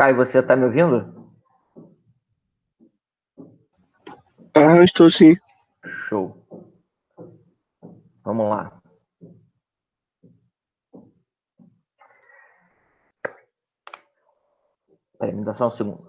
Caio, você está me ouvindo? Estou sim. Show. Vamos lá. Peraí, me dá só um segundo.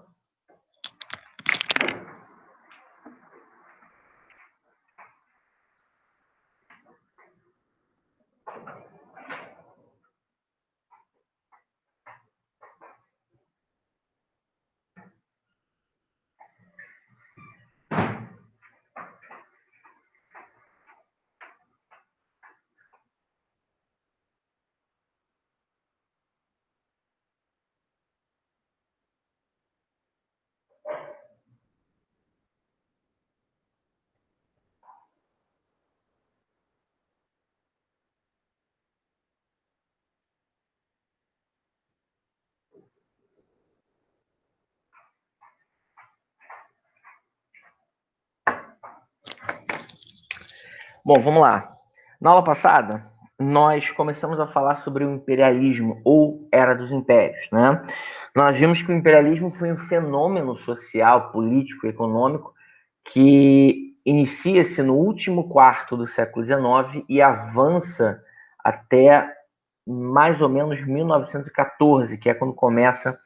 Bom, vamos lá. Na aula passada, nós começamos a falar sobre o imperialismo ou era dos impérios, né? Nós vimos que o imperialismo foi um fenômeno social, político, econômico que inicia-se no último quarto do século XIX e avança até mais ou menos 1914, que é quando começa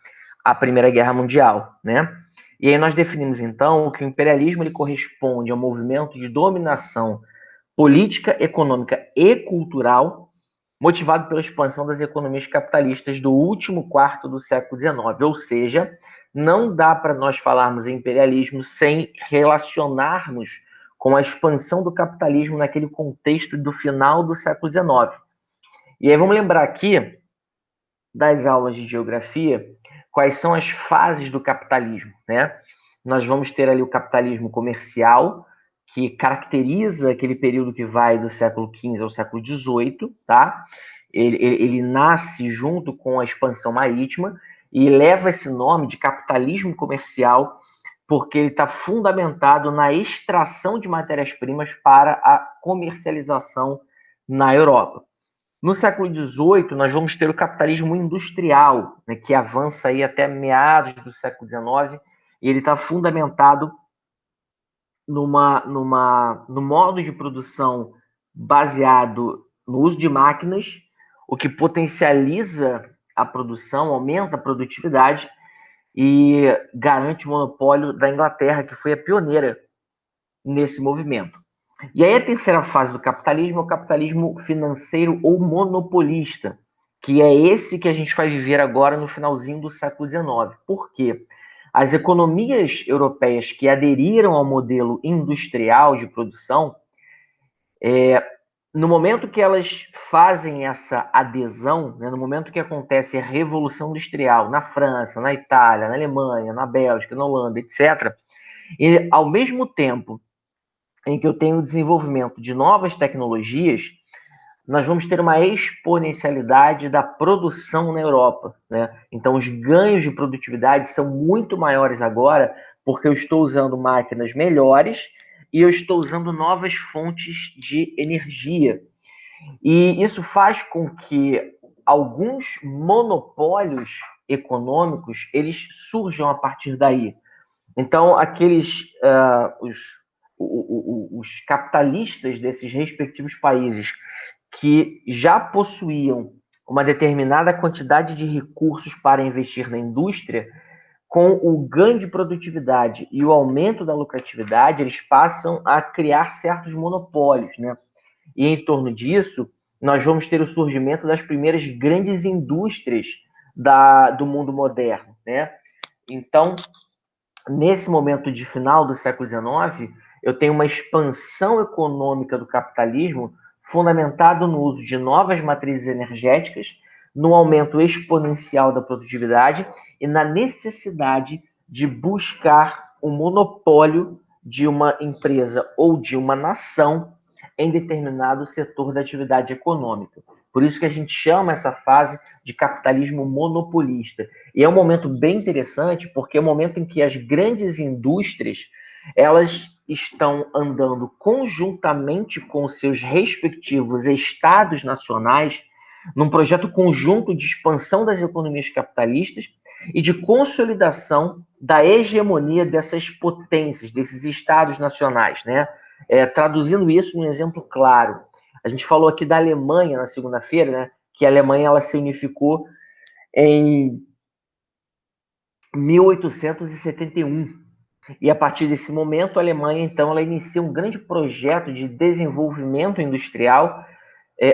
a Primeira Guerra Mundial, né? E aí nós definimos então que o imperialismo ele corresponde ao movimento de dominação política, econômica e cultural, motivado pela expansão das economias capitalistas do último quarto do século XIX. Ou seja, não dá para nós falarmos em imperialismo sem relacionarmos com a expansão do capitalismo naquele contexto do final do século XIX. E aí vamos lembrar aqui das aulas de geografia quais são as fases do capitalismo, né? Nós vamos ter ali o capitalismo comercial, que caracteriza aquele período que vai do século XV ao século XVIII, tá? Ele nasce junto com a expansão marítima e leva esse nome de capitalismo comercial porque ele está fundamentado na extração de matérias-primas para a comercialização na Europa. No século XVIII, nós vamos ter o capitalismo industrial, né, que avança aí até meados do século XIX, e ele está fundamentado no modo de produção baseado no uso de máquinas, o que potencializa a produção, aumenta a produtividade e garante o monopólio da Inglaterra, que foi a pioneira nesse movimento. E aí a terceira fase do capitalismo é o capitalismo financeiro ou monopolista, que é esse que a gente vai viver agora no finalzinho do século XIX. Por quê? As economias europeias que aderiram ao modelo industrial de produção, no momento que elas fazem essa adesão, né, no momento que acontece a Revolução Industrial na França, na Itália, na Alemanha, na Bélgica, na Holanda, etc., e ao mesmo tempo em que eu tenho o desenvolvimento de novas tecnologias, nós vamos ter uma exponencialidade da produção na Europa, né? Então, os ganhos de produtividade são muito maiores agora, porque eu estou usando máquinas melhores e eu estou usando novas fontes de energia. E isso faz com que alguns monopólios econômicos eles surjam a partir daí. Então, os capitalistas desses respectivos países que já possuíam uma determinada quantidade de recursos para investir na indústria, com o ganho de produtividade e o aumento da lucratividade, eles passam a criar certos monopólios, né? E em torno disso, nós vamos ter o surgimento das primeiras grandes indústrias do mundo moderno, né? Então, nesse momento de final do século XIX, eu tenho uma expansão econômica do capitalismo fundamentado no uso de novas matrizes energéticas, no aumento exponencial da produtividade e na necessidade de buscar o monopólio de uma empresa ou de uma nação em determinado setor da atividade econômica. Por isso que a gente chama essa fase de capitalismo monopolista. E é um momento bem interessante, porque é o momento em que as grandes indústrias elas estão andando conjuntamente com seus respectivos estados nacionais num projeto conjunto de expansão das economias capitalistas e de consolidação da hegemonia dessas potências, desses estados nacionais, né? Traduzindo isso num exemplo claro, a gente falou aqui da Alemanha na segunda-feira, né? Que a Alemanha ela se unificou em 1871. E a partir desse momento, a Alemanha, então, ela inicia um grande projeto de desenvolvimento industrial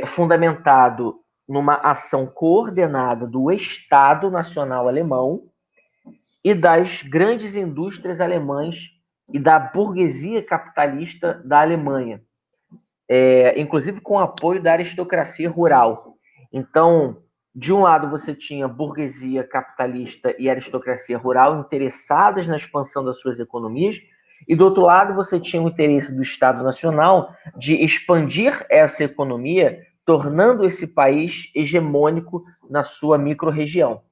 fundamentado numa ação coordenada do Estado Nacional Alemão e das grandes indústrias alemãs e da burguesia capitalista da Alemanha, inclusive com o apoio da aristocracia rural. Então, de um lado, você tinha burguesia capitalista e aristocracia rural interessadas na expansão das suas economias, e do outro lado, você tinha o interesse do Estado Nacional de expandir essa economia, tornando esse país hegemônico na sua microrregião.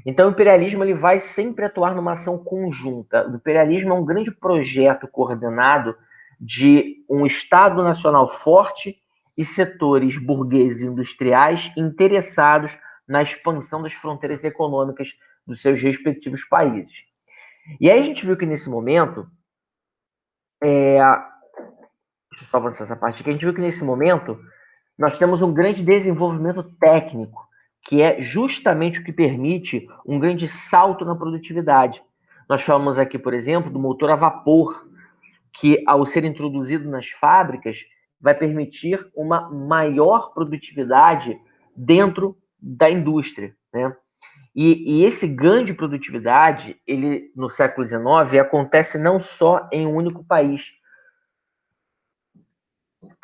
Então, o imperialismo ele vai sempre atuar numa ação conjunta. O imperialismo é um grande projeto coordenado de um Estado Nacional forte e setores burgueses industriais interessados na expansão das fronteiras econômicas dos seus respectivos países. E aí a gente viu que nesse momento, deixa eu só avançar essa parte aqui, a gente viu que nesse momento nós temos um grande desenvolvimento técnico, que é justamente o que permite um grande salto na produtividade. Nós falamos aqui, por exemplo, do motor a vapor, que ao ser introduzido nas fábricas, vai permitir uma maior produtividade dentro da indústria, né? E esse ganho de produtividade, ele no século XIX, acontece não só em um único país,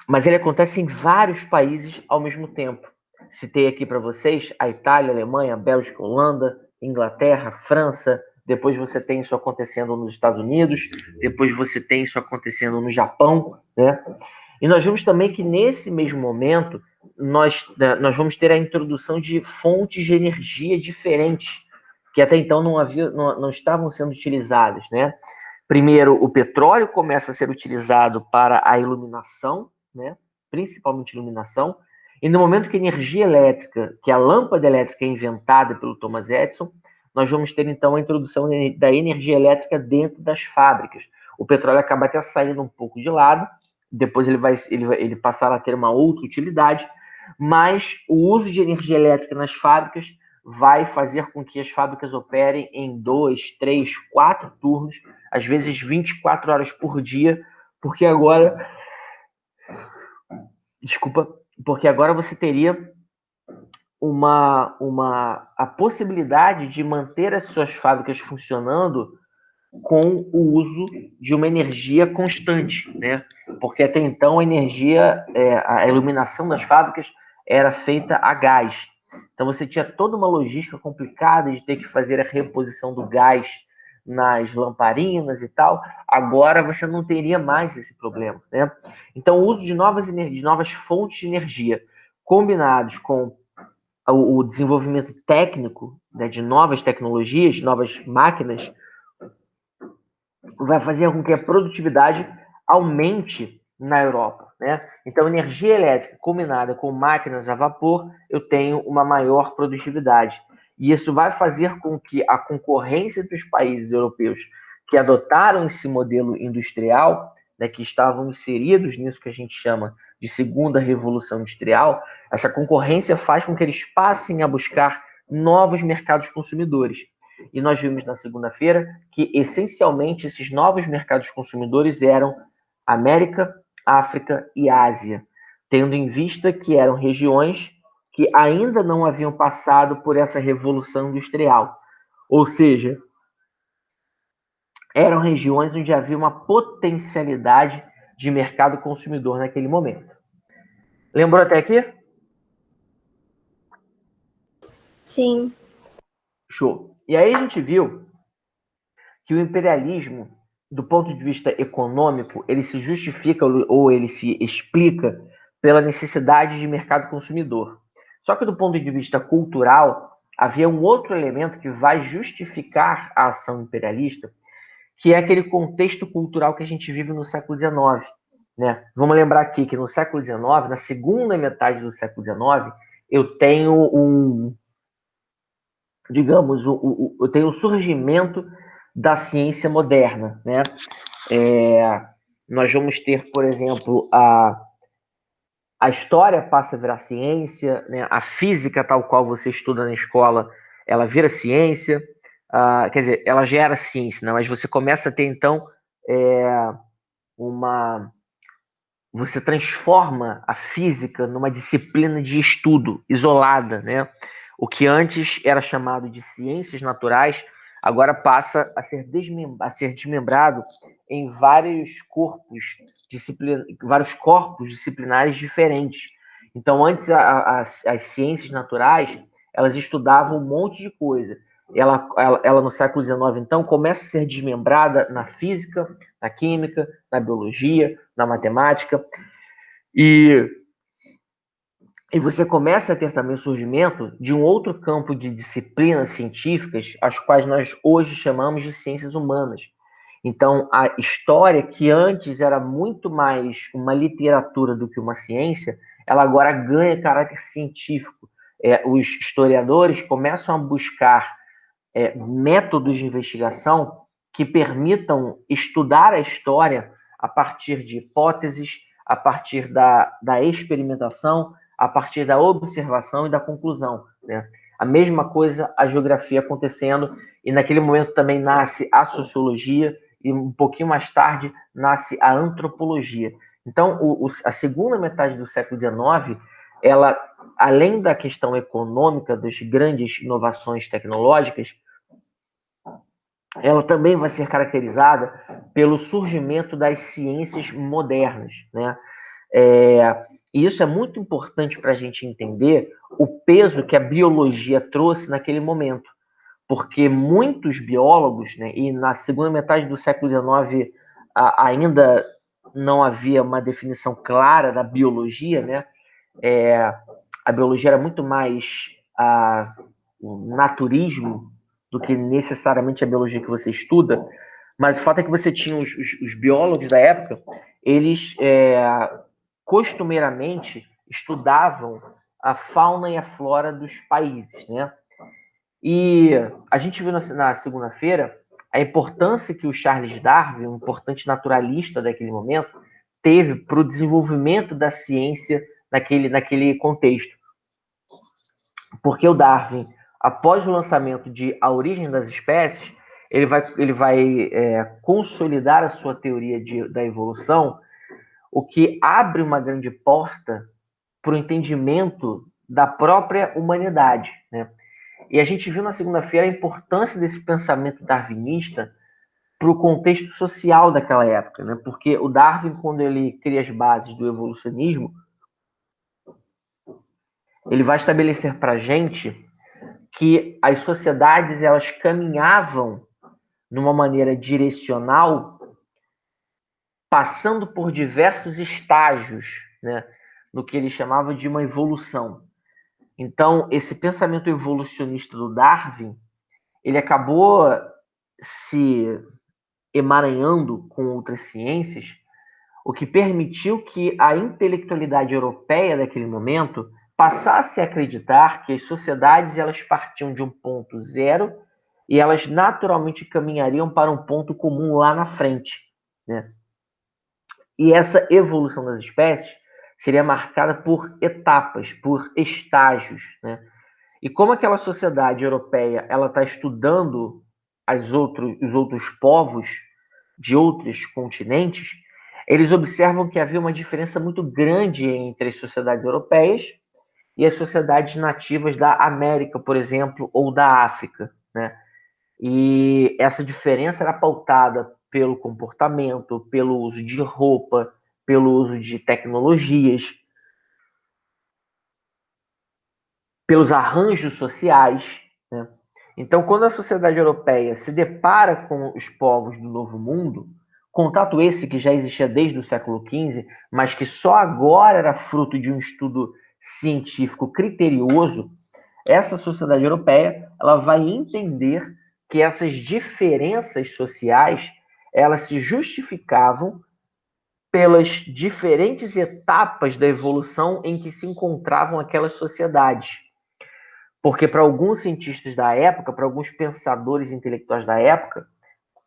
mas ele acontece em vários países ao mesmo tempo. Citei aqui para vocês a Itália, a Alemanha, a Bélgica, a Holanda, Inglaterra, França. Depois você tem isso acontecendo nos Estados Unidos. Depois você tem isso acontecendo no Japão, né? E nós vemos também que nesse mesmo momento nós vamos ter a introdução de fontes de energia diferentes que até então não estavam sendo utilizadas, né? Primeiro, o petróleo começa a ser utilizado para a iluminação, né? Principalmente iluminação, e no momento que a energia elétrica, que a lâmpada elétrica é inventada pelo Thomas Edison, nós vamos ter então a introdução da energia elétrica dentro das fábricas. O petróleo acaba até saindo um pouco de lado, depois ele passará a ter uma outra utilidade, mas o uso de energia elétrica nas fábricas vai fazer com que as fábricas operem em 2, 3, 4 turnos, às vezes 24 horas por dia, porque agora você teria a possibilidade de manter as suas fábricas funcionando com o uso de uma energia constante, né? Porque até então a iluminação das fábricas era feita a gás. Então você tinha toda uma logística complicada de ter que fazer a reposição do gás nas lamparinas e tal. Agora você não teria mais esse problema, né? Então o uso de novas fontes de energia combinados com o desenvolvimento técnico, né, de novas tecnologias, novas máquinas, vai fazer com que a produtividade aumente na Europa, né? Então, energia elétrica combinada com máquinas a vapor, eu tenho uma maior produtividade. E isso vai fazer com que a concorrência entre os países europeus que adotaram esse modelo industrial, né, que estavam inseridos nisso que a gente chama de segunda revolução industrial, essa concorrência faz com que eles passem a buscar novos mercados consumidores. E nós vimos na segunda-feira que, essencialmente, esses novos mercados consumidores eram América, África e Ásia, tendo em vista que eram regiões que ainda não haviam passado por essa revolução industrial. Ou seja, eram regiões onde havia uma potencialidade de mercado consumidor naquele momento. Lembrou até aqui? Sim. Show. E aí a gente viu que o imperialismo, do ponto de vista econômico, ele se justifica ou ele se explica pela necessidade de mercado consumidor. Só que do ponto de vista cultural, havia um outro elemento que vai justificar a ação imperialista, que é aquele contexto cultural que a gente vive no século XIX. Né? Vamos lembrar aqui que no século XIX, na segunda metade do século XIX, eu tenho digamos, tem o surgimento da ciência moderna, né? Nós vamos ter, por exemplo, a história passa a virar ciência, né? A física, tal qual você estuda na escola, ela vira ciência, quer dizer, ela já era ciência, né? Mas você começa a ter, então, uma... Você transforma a física numa disciplina de estudo isolada, né? O que antes era chamado de ciências naturais, agora passa a ser desmembrado em vários corpos disciplinares diferentes. Então, antes, as ciências naturais, elas estudavam um monte de coisa. Ela no século XIX, então, começa a ser desmembrada na física, na química, na biologia, na matemática, e você começa a ter também o surgimento de um outro campo de disciplinas científicas, as quais nós hoje chamamos de ciências humanas. Então, a história, que antes era muito mais uma literatura do que uma ciência, ela agora ganha caráter científico. Os historiadores começam a buscar métodos de investigação que permitam estudar a história a partir de hipóteses, a partir da experimentação, a partir da observação e da conclusão, né? A mesma coisa a geografia acontecendo, e naquele momento também nasce a sociologia, e um pouquinho mais tarde nasce a antropologia. Então, a segunda metade do século XIX, ela, além da questão econômica, das grandes inovações tecnológicas, ela também vai ser caracterizada pelo surgimento das ciências modernas, né? E isso é muito importante para a gente entender o peso que a biologia trouxe naquele momento, porque muitos biólogos, né, e na segunda metade do século XIX ainda não havia uma definição clara da biologia, né? A biologia era muito mais o naturismo do que necessariamente a biologia que você estuda, mas o fato é que você tinha os biólogos da época, eles costumeiramente estudavam a fauna e a flora dos países, né? E a gente viu na segunda-feira a importância que o Charles Darwin, um importante naturalista daquele momento, teve para o desenvolvimento da ciência naquele contexto. Porque o Darwin, após o lançamento de A Origem das Espécies, ele vai consolidar a sua teoria da evolução, o que abre uma grande porta para o entendimento da própria humanidade, né? E a gente viu na segunda-feira a importância desse pensamento darwinista para o contexto social daquela época, né? Porque o Darwin, quando ele cria as bases do evolucionismo, ele vai estabelecer para a gente que as sociedades elas caminhavam numa maneira direcional, passando por diversos estágios, né, no que ele chamava de uma evolução. Então, esse pensamento evolucionista do Darwin, ele acabou se emaranhando com outras ciências, o que permitiu que a intelectualidade europeia daquele momento passasse a acreditar que as sociedades elas partiam de um ponto zero e elas naturalmente caminhariam para um ponto comum lá na frente, né? E essa evolução das espécies seria marcada por etapas, por estágios, né? E como aquela sociedade europeia ela está estudando os outros povos de outros continentes, eles observam que havia uma diferença muito grande entre as sociedades europeias e as sociedades nativas da América, por exemplo, ou da África, né? E essa diferença era pautada pelo comportamento, pelo uso de roupa, pelo uso de tecnologias, pelos arranjos sociais, né? Então, quando a sociedade europeia se depara com os povos do Novo Mundo, contato esse que já existia desde o século XV, mas que só agora era fruto de um estudo científico criterioso, essa sociedade europeia ela vai entender que essas diferenças sociais elas se justificavam pelas diferentes etapas da evolução em que se encontravam aquelas sociedades. Porque para alguns cientistas da época, para alguns pensadores intelectuais da época,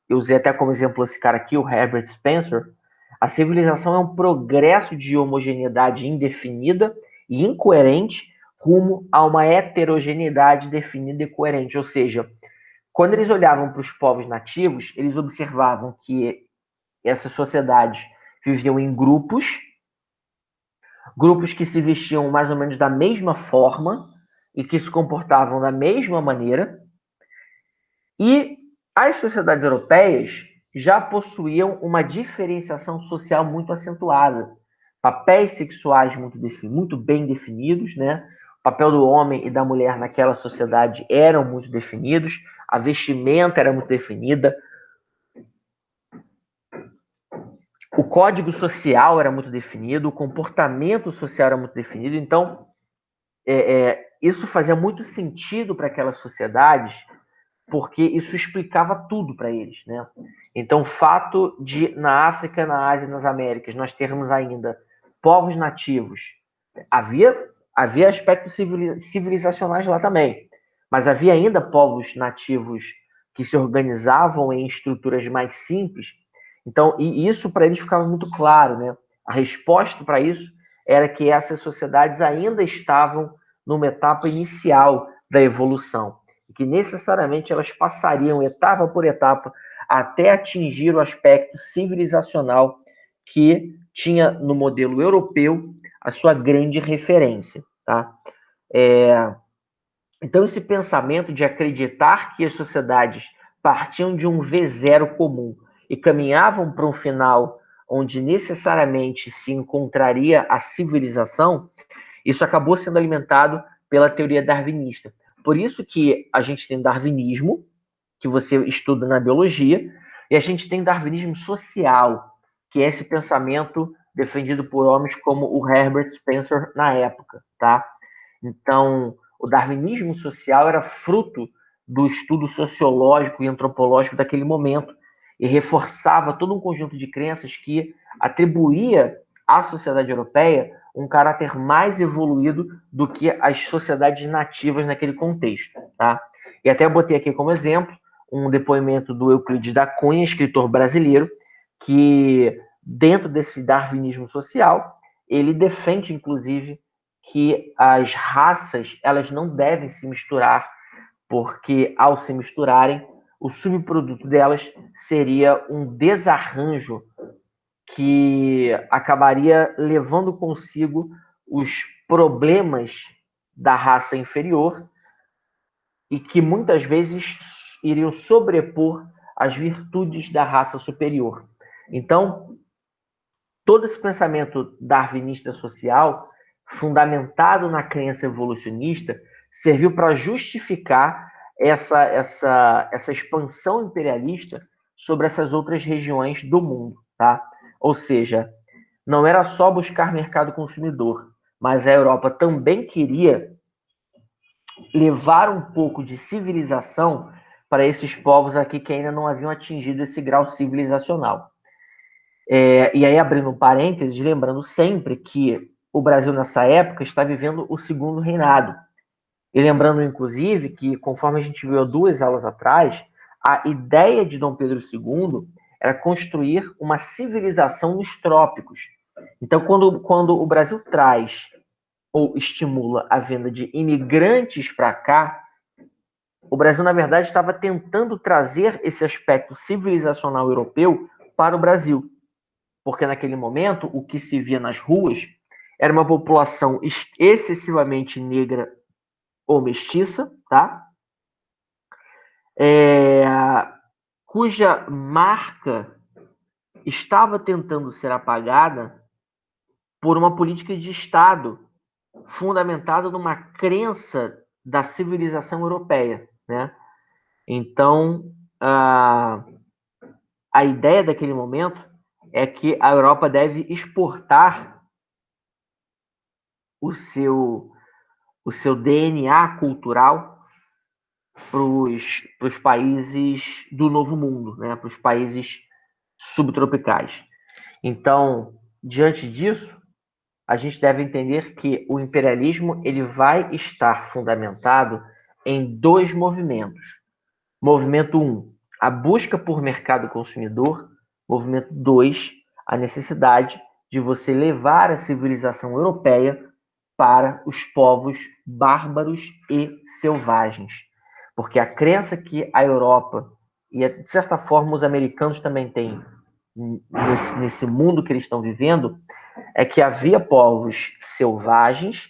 eu usei até como exemplo esse cara aqui, o Herbert Spencer, a civilização é um progresso de homogeneidade indefinida e incoerente rumo a uma heterogeneidade definida e coerente. Ou seja, quando eles olhavam para os povos nativos, eles observavam que essas sociedades viviam em grupos que se vestiam mais ou menos da mesma forma e que se comportavam da mesma maneira. E as sociedades europeias já possuíam uma diferenciação social muito acentuada, papéis sexuais muito bem definidos, né? O papel do homem e da mulher naquela sociedade eram muito definidos, a vestimenta era muito definida, o código social era muito definido, o comportamento social era muito definido. Então, isso fazia muito sentido para aquelas sociedades, porque isso explicava tudo para eles, né? Então, o fato de na África, na Ásia e nas Américas nós termos ainda povos nativos, havia aspectos civilizacionais lá também, mas havia ainda povos nativos que se organizavam em estruturas mais simples. Então, e isso para eles ficava muito claro, né? A resposta para isso era que essas sociedades ainda estavam numa etapa inicial da evolução, e que necessariamente elas passariam etapa por etapa até atingir o aspecto civilizacional que tinha no modelo europeu a sua grande referência, tá? Então, esse pensamento de acreditar que as sociedades partiam de um V0 comum e caminhavam para um final onde necessariamente se encontraria a civilização, isso acabou sendo alimentado pela teoria darwinista. Por isso que a gente tem darwinismo, que você estuda na biologia, e a gente tem darwinismo social, que é esse pensamento defendido por homens como o Herbert Spencer na época, tá? Então, o darwinismo social era fruto do estudo sociológico e antropológico daquele momento e reforçava todo um conjunto de crenças que atribuía à sociedade europeia um caráter mais evoluído do que as sociedades nativas naquele contexto, tá? E até botei aqui como exemplo um depoimento do Euclides da Cunha, escritor brasileiro, que dentro desse darwinismo social, ele defende, inclusive, que as raças elas não devem se misturar, porque ao se misturarem, o subproduto delas seria um desarranjo que acabaria levando consigo os problemas da raça inferior e que muitas vezes iriam sobrepor as virtudes da raça superior. Então, todo esse pensamento darwinista social, fundamentado na crença evolucionista, serviu para justificar essa expansão imperialista sobre essas outras regiões do mundo, tá? Ou seja, não era só buscar mercado consumidor, mas a Europa também queria levar um pouco de civilização para esses povos aqui que ainda não haviam atingido esse grau civilizacional. E aí, abrindo um parênteses, lembrando sempre que o Brasil, nessa época, está vivendo o segundo reinado. E lembrando, inclusive, que, conforme a gente viu 2 aulas atrás, a ideia de Dom Pedro II era construir uma civilização nos trópicos. Então, quando o Brasil traz ou estimula a venda de imigrantes para cá, o Brasil, na verdade, estava tentando trazer esse aspecto civilizacional europeu para o Brasil. Porque naquele momento, o que se via nas ruas era uma população excessivamente negra ou mestiça, tá? Cuja marca estava tentando ser apagada por uma política de Estado fundamentada numa crença da civilização europeia, né? Então, a ideia daquele momento é que a Europa deve exportar o seu DNA cultural para os países do Novo Mundo, né? Para os países subtropicais. Então, diante disso, a gente deve entender que o imperialismo ele vai estar fundamentado em dois movimentos. Movimento 1, a busca por mercado consumidor. Movimento 2, a necessidade de você levar a civilização europeia para os povos bárbaros e selvagens. Porque a crença que a Europa, e de certa forma os americanos também têm nesse mundo que eles estão vivendo, é que havia povos selvagens,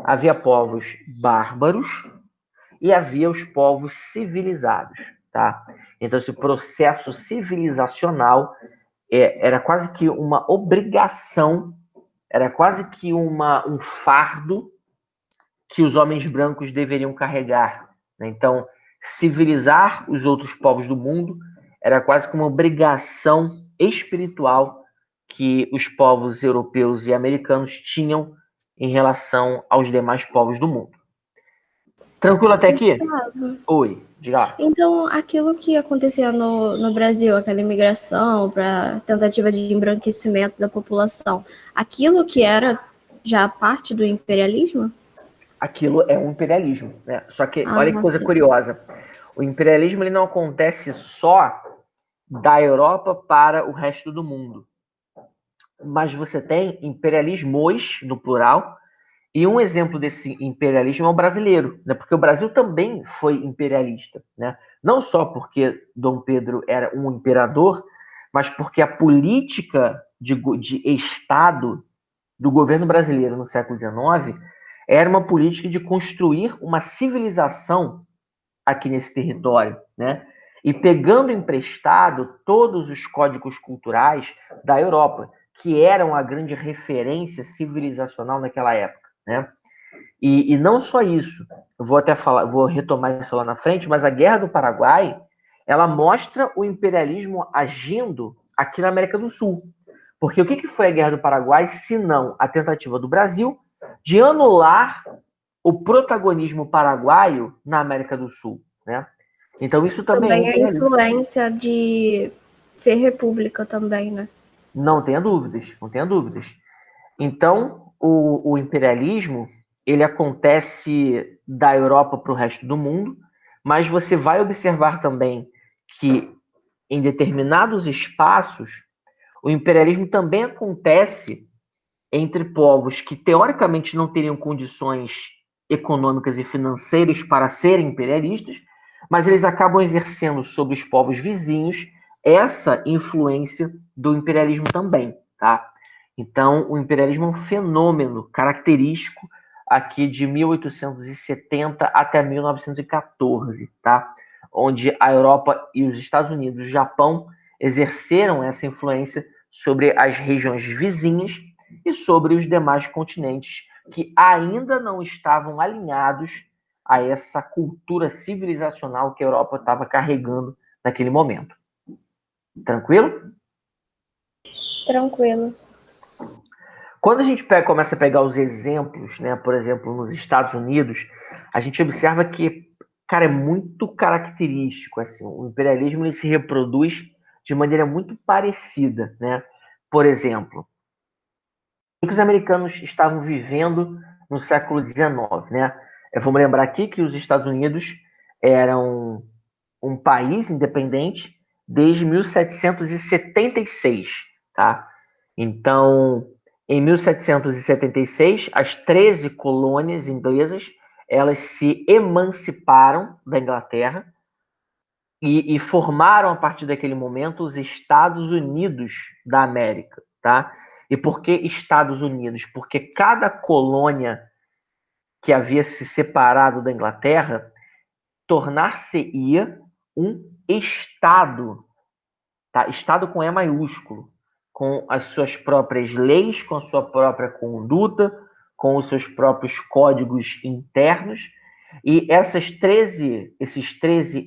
havia povos bárbaros e havia os povos civilizados, tá? Então esse processo civilizacional era quase que uma obrigação, era quase que um fardo que os homens brancos deveriam carregar, né? Então, civilizar os outros povos do mundo era quase que uma obrigação espiritual que os povos europeus e americanos tinham em relação aos demais povos do mundo. Tranquilo até aqui? Gustavo, Oi, diga lá. então, aquilo que acontecia no Brasil, aquela imigração para tentativa de embranquecimento da população, aquilo que era já parte do imperialismo? Aquilo é um imperialismo, né? Só que, olha que coisa Sim. curiosa. O imperialismo ele não acontece só da Europa para o resto do mundo. Mas você tem imperialismos, no plural, e um exemplo desse imperialismo é o brasileiro, né? Porque o Brasil também foi imperialista, né? Não só porque Dom Pedro era um imperador, mas porque a política de Estado do governo brasileiro no século XIX era uma política de construir uma civilização aqui nesse território, né? E pegando emprestado todos os códigos culturais da Europa, que eram a grande referência civilizacional naquela época, né? E não só isso, eu vou até falar, vou retomar isso lá na frente, mas a Guerra do Paraguai, ela mostra o imperialismo agindo aqui na América do Sul. Porque o que foi a Guerra do Paraguai, se não a tentativa do Brasil de anular o protagonismo paraguaio na América do Sul, né? Então isso também é Também a imperialismo. influência de ser república também, né? Não tenha dúvidas, não tenha dúvidas. Então, o imperialismo, ele acontece da Europa para o resto do mundo, mas você vai observar também que em determinados espaços, o imperialismo também acontece entre povos que teoricamente não teriam condições econômicas e financeiras para serem imperialistas, mas eles acabam exercendo sobre os povos vizinhos essa influência do imperialismo também, tá? Então, o imperialismo é um fenômeno característico aqui de 1870 até 1914, tá? Onde a Europa e os Estados Unidos, o Japão, exerceram essa influência sobre as regiões vizinhas e sobre os demais continentes que ainda não estavam alinhados a essa cultura civilizacional que a Europa estava carregando naquele momento. Tranquilo? Tranquilo. Quando a gente começa a pegar os exemplos, né, por exemplo, nos Estados Unidos, a gente observa que, cara, é muito característico, assim, o imperialismo ele se reproduz de maneira muito parecida, né? Por exemplo, o que os americanos estavam vivendo no século XIX, né? Vamos lembrar aqui que os Estados Unidos eram um país independente desde 1776, tá? Então, em 1776, as 13 colônias inglesas, elas se emanciparam da Inglaterra e formaram, a partir daquele momento, os Estados Unidos da América, tá? E por que Estados Unidos? Porque cada colônia que havia se separado da Inglaterra tornar-se-ia um Estado, tá? Estado com E maiúsculo, com as suas próprias leis, com a sua própria conduta, com os seus próprios códigos internos. E esses 13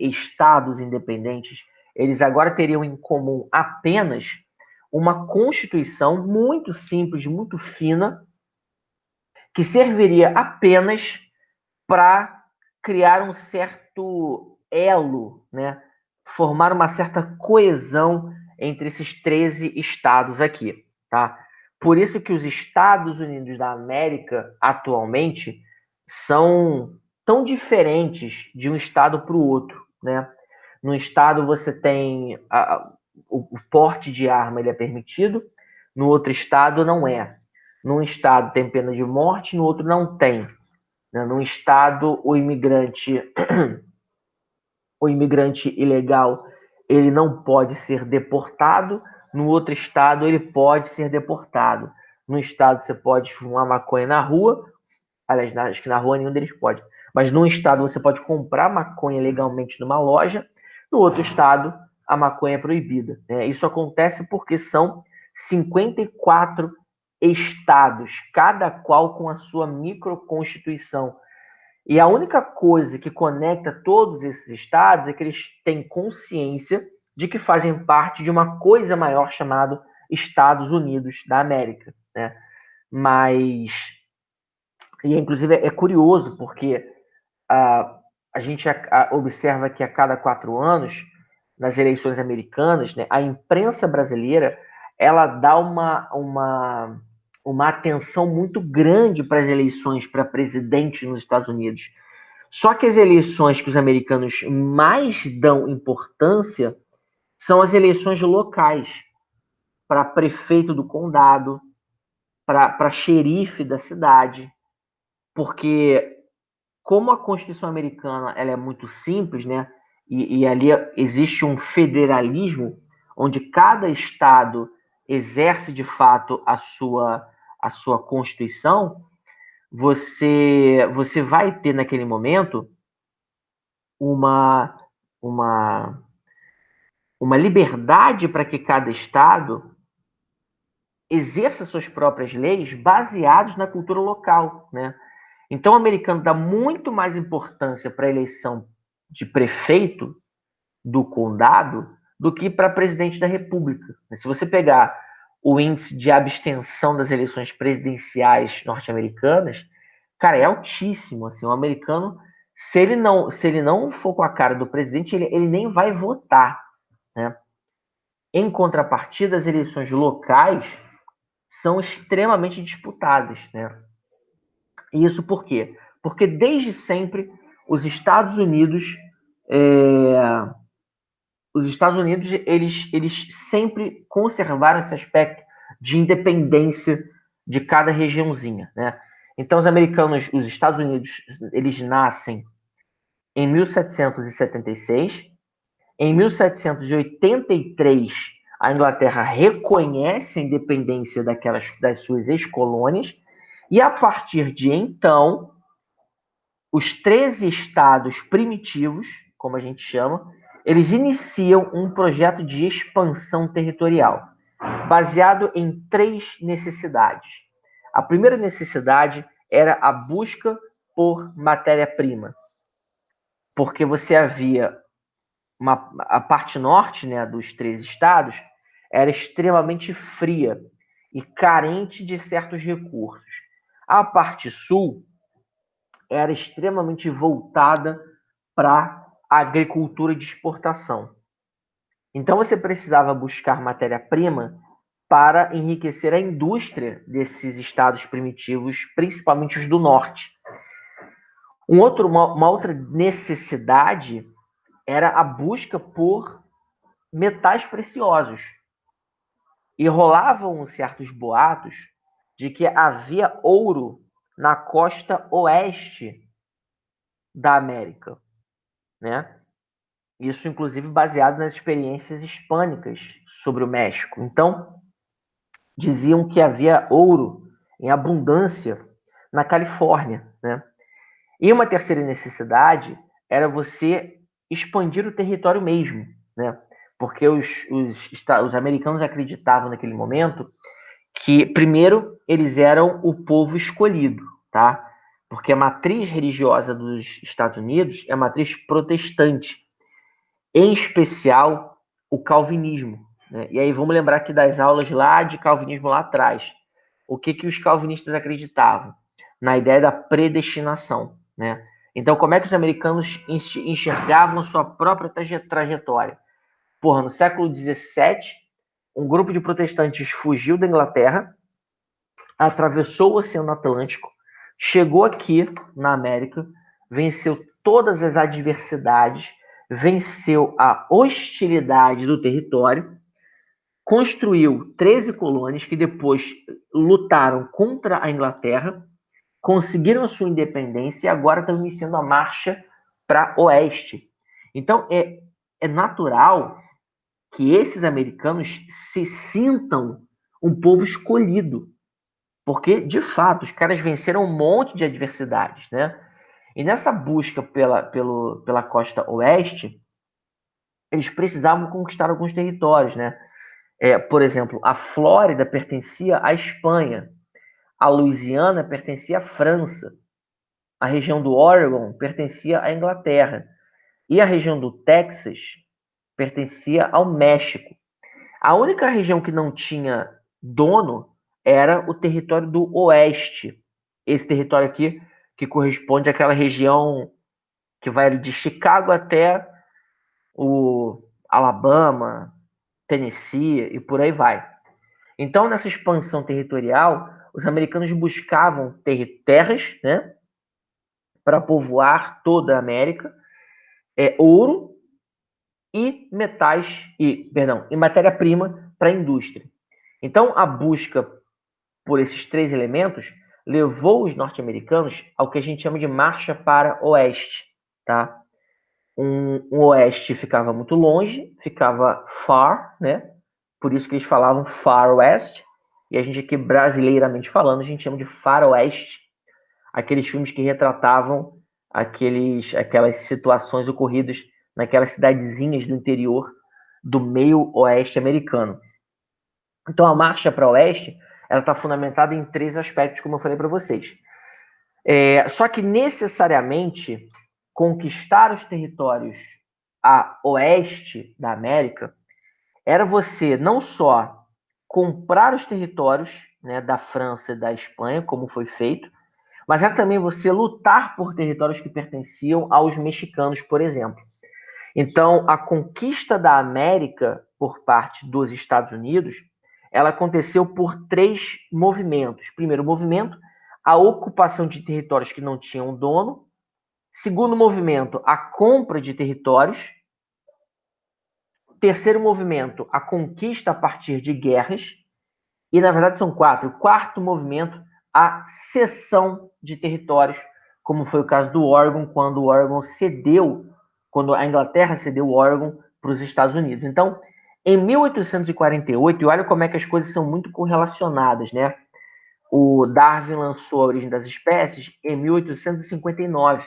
estados independentes, eles agora teriam em comum apenas uma constituição muito simples, muito fina, que serviria apenas para criar um certo elo, né? Formar uma certa coesão entre esses 13 estados aqui, tá? Por isso que os Estados Unidos da América, atualmente, são tão diferentes de um estado para o outro, né? No estado você tem o porte de arma, ele é permitido, no outro estado não é. Num estado tem pena de morte, no outro não tem. Né? Num estado o imigrante ilegal ele não pode ser deportado, no outro estado ele pode ser deportado. No estado você pode fumar maconha na rua, aliás, acho que na rua nenhum deles pode, mas num estado você pode comprar maconha legalmente numa loja, no outro estado a maconha é proibida. Né? Isso acontece porque são 54 estados, cada qual com a sua microconstituição. E a única coisa que conecta todos esses estados é que eles têm consciência de que fazem parte de uma coisa maior chamada Estados Unidos da América. Né? Mas, e inclusive é curioso, porque a gente observa que a cada 4 anos, nas eleições americanas, né, a imprensa brasileira ela dá uma atenção muito grande para as eleições para presidente nos Estados Unidos. Só que as eleições que os americanos mais dão importância são as eleições locais, para prefeito do condado, para xerife da cidade, porque como a Constituição americana ela é muito simples, né? E ali existe um federalismo onde cada estado exerce de fato a sua Constituição, você vai ter naquele momento uma, uma, uma liberdade para que cada estado exerça suas próprias leis baseadas na cultura local, né? Então, o americano dá muito mais importância para a eleição de prefeito do condado do que para presidente da república. Se você pegar o índice de abstenção das eleições presidenciais norte-americanas, cara, é altíssimo. Assim, o americano, se ele não for com a cara do presidente, ele nem vai votar. Né? Em contrapartida, as eleições locais são extremamente disputadas. Né? E isso por quê? Porque desde sempre os Estados Unidos, eles sempre conservaram esse aspecto de independência de cada regiãozinha, né? Então os Estados Unidos, eles nascem em 1776. Em 1783, a Inglaterra reconhece a independência das suas ex-colônias, e a partir de então, os 13 estados primitivos, como a gente chama, eles iniciam um projeto de expansão territorial, baseado em 3 necessidades. A primeira necessidade era a busca por matéria-prima, porque você havia a parte norte, né, dos 3 estados era extremamente fria e carente de certos recursos. A parte sul era extremamente voltada para a agricultura de exportação. Então você precisava buscar matéria-prima para enriquecer a indústria desses estados primitivos, principalmente os do norte. Uma outra necessidade era a busca por metais preciosos. E rolavam certos boatos de que havia ouro na costa oeste da América, né? Isso, inclusive, baseado nas experiências hispânicas sobre o México. Então, diziam que havia ouro em abundância na Califórnia, né? E uma terceira necessidade era você expandir o território mesmo, né? Porque os americanos acreditavam naquele momento que, primeiro, eles eram o povo escolhido, tá? Porque a matriz religiosa dos Estados Unidos é a matriz protestante, em especial o calvinismo. Né? E aí vamos lembrar aqui das aulas lá de calvinismo lá atrás. O que os calvinistas acreditavam? Na ideia da predestinação. Né? Então, como é que os americanos enxergavam sua própria trajetória? Porra, no século XVII, um grupo de protestantes fugiu da Inglaterra atravessou o Oceano Atlântico, chegou aqui na América, venceu todas as adversidades, venceu a hostilidade do território, construiu 13 colônias que depois lutaram contra a Inglaterra, conseguiram a sua independência e agora estão iniciando a marcha para oeste. Então, é natural que esses americanos se sintam um povo escolhido, porque, de fato, os caras venceram um monte de adversidades, né? E nessa busca pela costa oeste, eles precisavam conquistar alguns territórios, né? Por exemplo, a Flórida pertencia à Espanha, a Louisiana pertencia à França, a região do Oregon pertencia à Inglaterra e a região do Texas pertencia ao México. A única região que não tinha dono era o território do Oeste. Esse território aqui que corresponde àquela região que vai de Chicago até o Alabama, Tennessee e por aí vai. Então, nessa expansão territorial, os americanos buscavam terras, né, para povoar toda a América, ouro e metais e matéria-prima para a indústria. Então, a busca por esses três elementos levou os norte-americanos ao que a gente chama de marcha para oeste, tá? Um oeste ficava muito longe, ficava far, né? Por isso que eles falavam Far West, e a gente aqui, brasileiramente falando, a gente chama de faroeste, aqueles filmes que retratavam aquelas situações ocorridas naquelas cidadezinhas do interior do meio oeste americano. Então, a marcha para o oeste, ela está fundamentada em três aspectos, como eu falei para vocês. Só que, necessariamente, conquistar os territórios a oeste da América era você não só comprar os territórios, né, da França e da Espanha, como foi feito, mas era também você lutar por territórios que pertenciam aos mexicanos, por exemplo. Então, a conquista da América por parte dos Estados Unidos, ela aconteceu por três movimentos. Primeiro movimento, a ocupação de territórios que não tinham dono. Segundo movimento, a compra de territórios. Terceiro movimento, a conquista a partir de guerras. E, na verdade, são quatro. O quarto movimento, a cessão de territórios, como foi o caso do Oregon, quando o Oregon cedeu, quando a Inglaterra cedeu o Oregon para os Estados Unidos. Então, em 1848, e olha como é que as coisas são muito correlacionadas, né? O Darwin lançou A Origem das Espécies em 1859.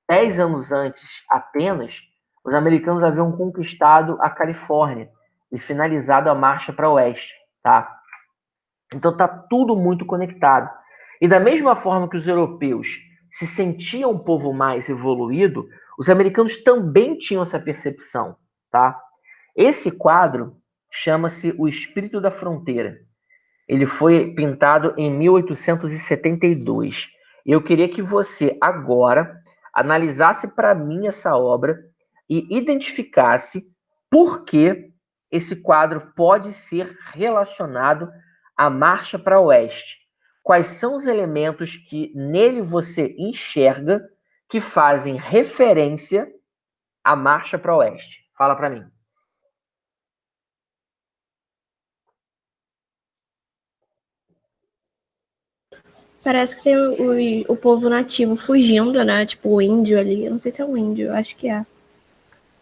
10 anos antes, apenas, os americanos haviam conquistado a Califórnia e finalizado a marcha para o oeste, tá? Então está tudo muito conectado. E da mesma forma que os europeus se sentiam um povo mais evoluído, os americanos também tinham essa percepção, tá? Esse quadro chama-se O Espírito da Fronteira. Ele foi pintado em 1872. Eu queria que você agora analisasse para mim essa obra e identificasse por que esse quadro pode ser relacionado à marcha para o oeste. Quais são os elementos que nele você enxerga que fazem referência à marcha para o oeste? Fala para mim. Parece que tem o povo nativo fugindo, né? Tipo o índio ali. Eu não sei se é um índio, acho que é.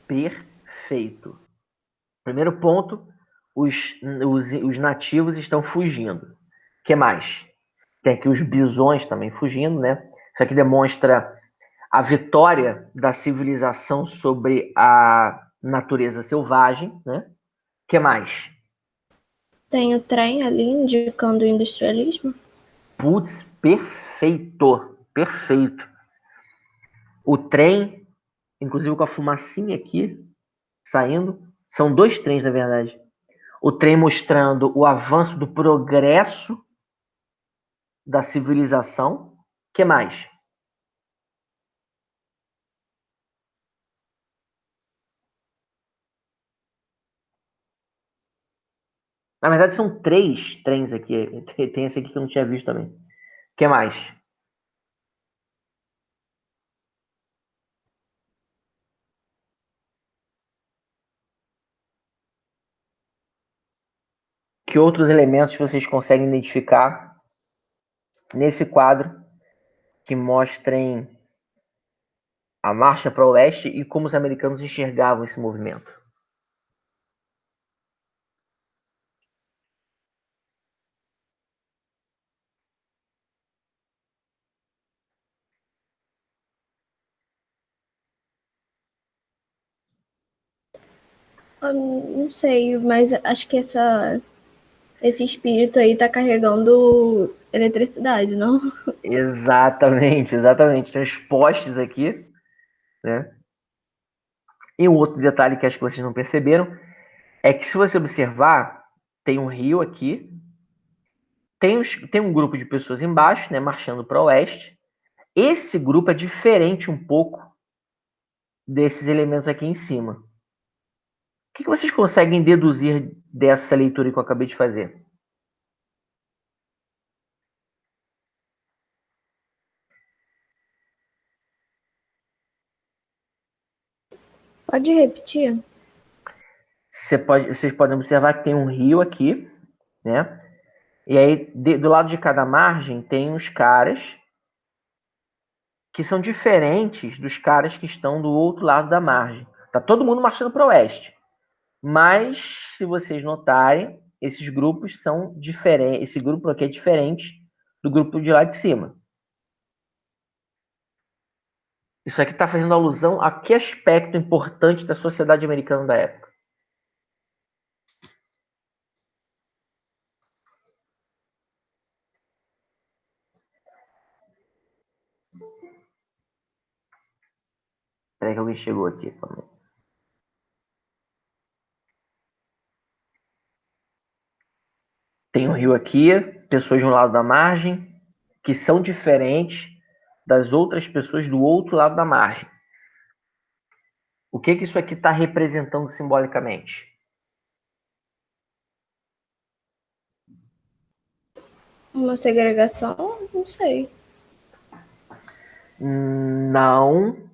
Perfeito. Primeiro ponto, os nativos estão fugindo. O que mais? Tem aqui os bisões também fugindo, né? Isso aqui demonstra a vitória da civilização sobre a natureza selvagem, né? O que mais? Tem o trem ali indicando o industrialismo. Putz, perfeito, perfeito. O trem, inclusive com a fumacinha aqui saindo, são dois trens, na verdade. O trem mostrando o avanço do progresso da civilização. O que mais? Na verdade, são 3 trens aqui. Tem esse aqui que eu não tinha visto também. O que mais? Que outros elementos vocês conseguem identificar nesse quadro que mostrem a marcha para o oeste e como os americanos enxergavam esse movimento? Eu não sei, mas acho que esse espírito aí tá carregando eletricidade, não? Exatamente, exatamente. Tem os postes aqui, né? E um outro detalhe que acho que vocês não perceberam é que, se você observar, tem um rio aqui, tem um grupo de pessoas embaixo, né, marchando para o oeste. Esse grupo é diferente um pouco desses elementos aqui em cima. O que vocês conseguem deduzir dessa leitura que eu acabei de fazer? Pode repetir? Vocês podem observar que tem um rio aqui, né? E aí, do lado de cada margem, tem uns caras que são diferentes dos caras que estão do outro lado da margem. Tá todo mundo marchando para o oeste. Mas, se vocês notarem, esses grupos são diferentes. Esse grupo aqui é diferente do grupo de lá de cima. Isso aqui está fazendo alusão a que aspecto importante da sociedade americana da época? Espera aí que alguém chegou aqui. Tem um rio aqui, pessoas de um lado da margem, que são diferentes das outras pessoas do outro lado da margem. O que isso aqui está representando simbolicamente? Uma segregação? Não sei. Não,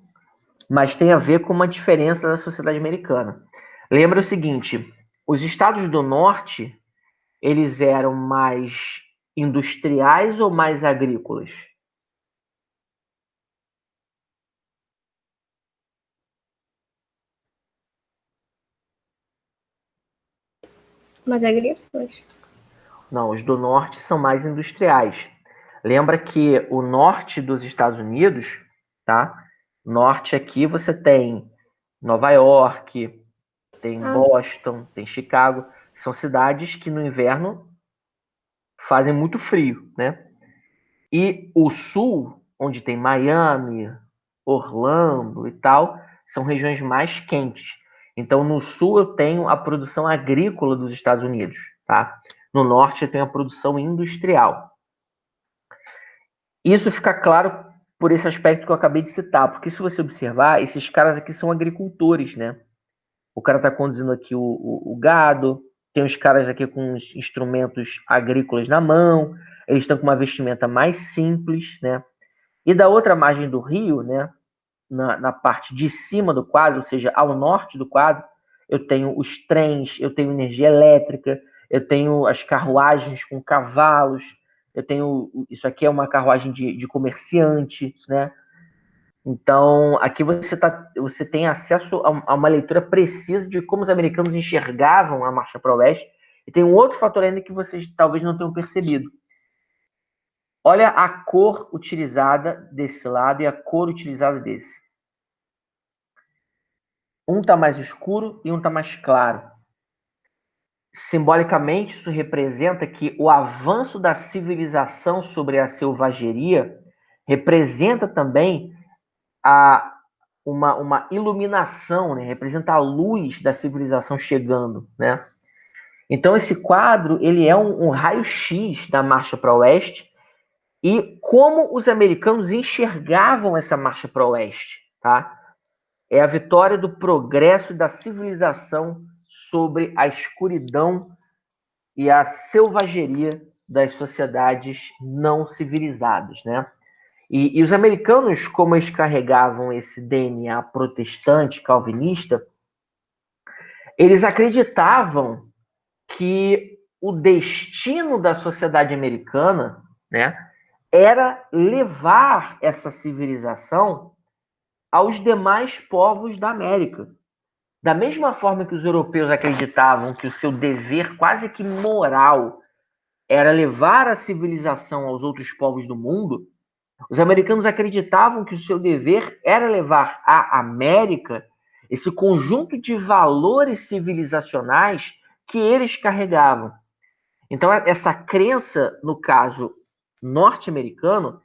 mas tem a ver com uma diferença da sociedade americana. Lembra o seguinte, os estados do norte, eles eram mais industriais ou mais agrícolas? Mas é agrícolas? Não, os do norte são mais industriais. Lembra que o norte dos Estados Unidos, tá? Norte aqui você tem Nova York, tem Boston, tem Chicago. São cidades que no inverno fazem muito frio, né? E o sul, onde tem Miami, Orlando e tal, são regiões mais quentes. Então, no sul eu tenho a produção agrícola dos Estados Unidos, tá? No norte eu tenho a produção industrial. Isso fica claro por esse aspecto que eu acabei de citar, porque, se você observar, esses caras aqui são agricultores, né? O cara está conduzindo aqui o gado, tem os caras aqui com os instrumentos agrícolas na mão, eles estão com uma vestimenta mais simples, né? E da outra margem do rio, né, na parte de cima do quadro, ou seja, ao norte do quadro, eu tenho os trens, eu tenho energia elétrica, eu tenho as carruagens com cavalos, eu tenho. Isso aqui é uma carruagem de comerciante, né? Então, aqui você tem acesso a uma leitura precisa de como os americanos enxergavam a marcha para o oeste. E tem um outro fator ainda que vocês talvez não tenham percebido. Olha a cor utilizada desse lado e a cor utilizada desse. Um está mais escuro e um está mais claro. Simbolicamente, isso representa que o avanço da civilização sobre a selvageria representa também uma iluminação, né? Representa a luz da civilização chegando, né? Então, esse quadro ele é um raio-x da marcha para o oeste e como os americanos enxergavam essa marcha para o oeste, tá? É a vitória do progresso e da civilização sobre a escuridão e a selvageria das sociedades não civilizadas, né? E os americanos, como eles carregavam esse DNA protestante, calvinista, eles acreditavam que o destino da sociedade americana, né, era levar essa civilização aos demais povos da América. Da mesma forma que os europeus acreditavam que o seu dever quase que moral era levar a civilização aos outros povos do mundo, os americanos acreditavam que o seu dever era levar à América esse conjunto de valores civilizacionais que eles carregavam. Então, essa crença, no caso norte-americano,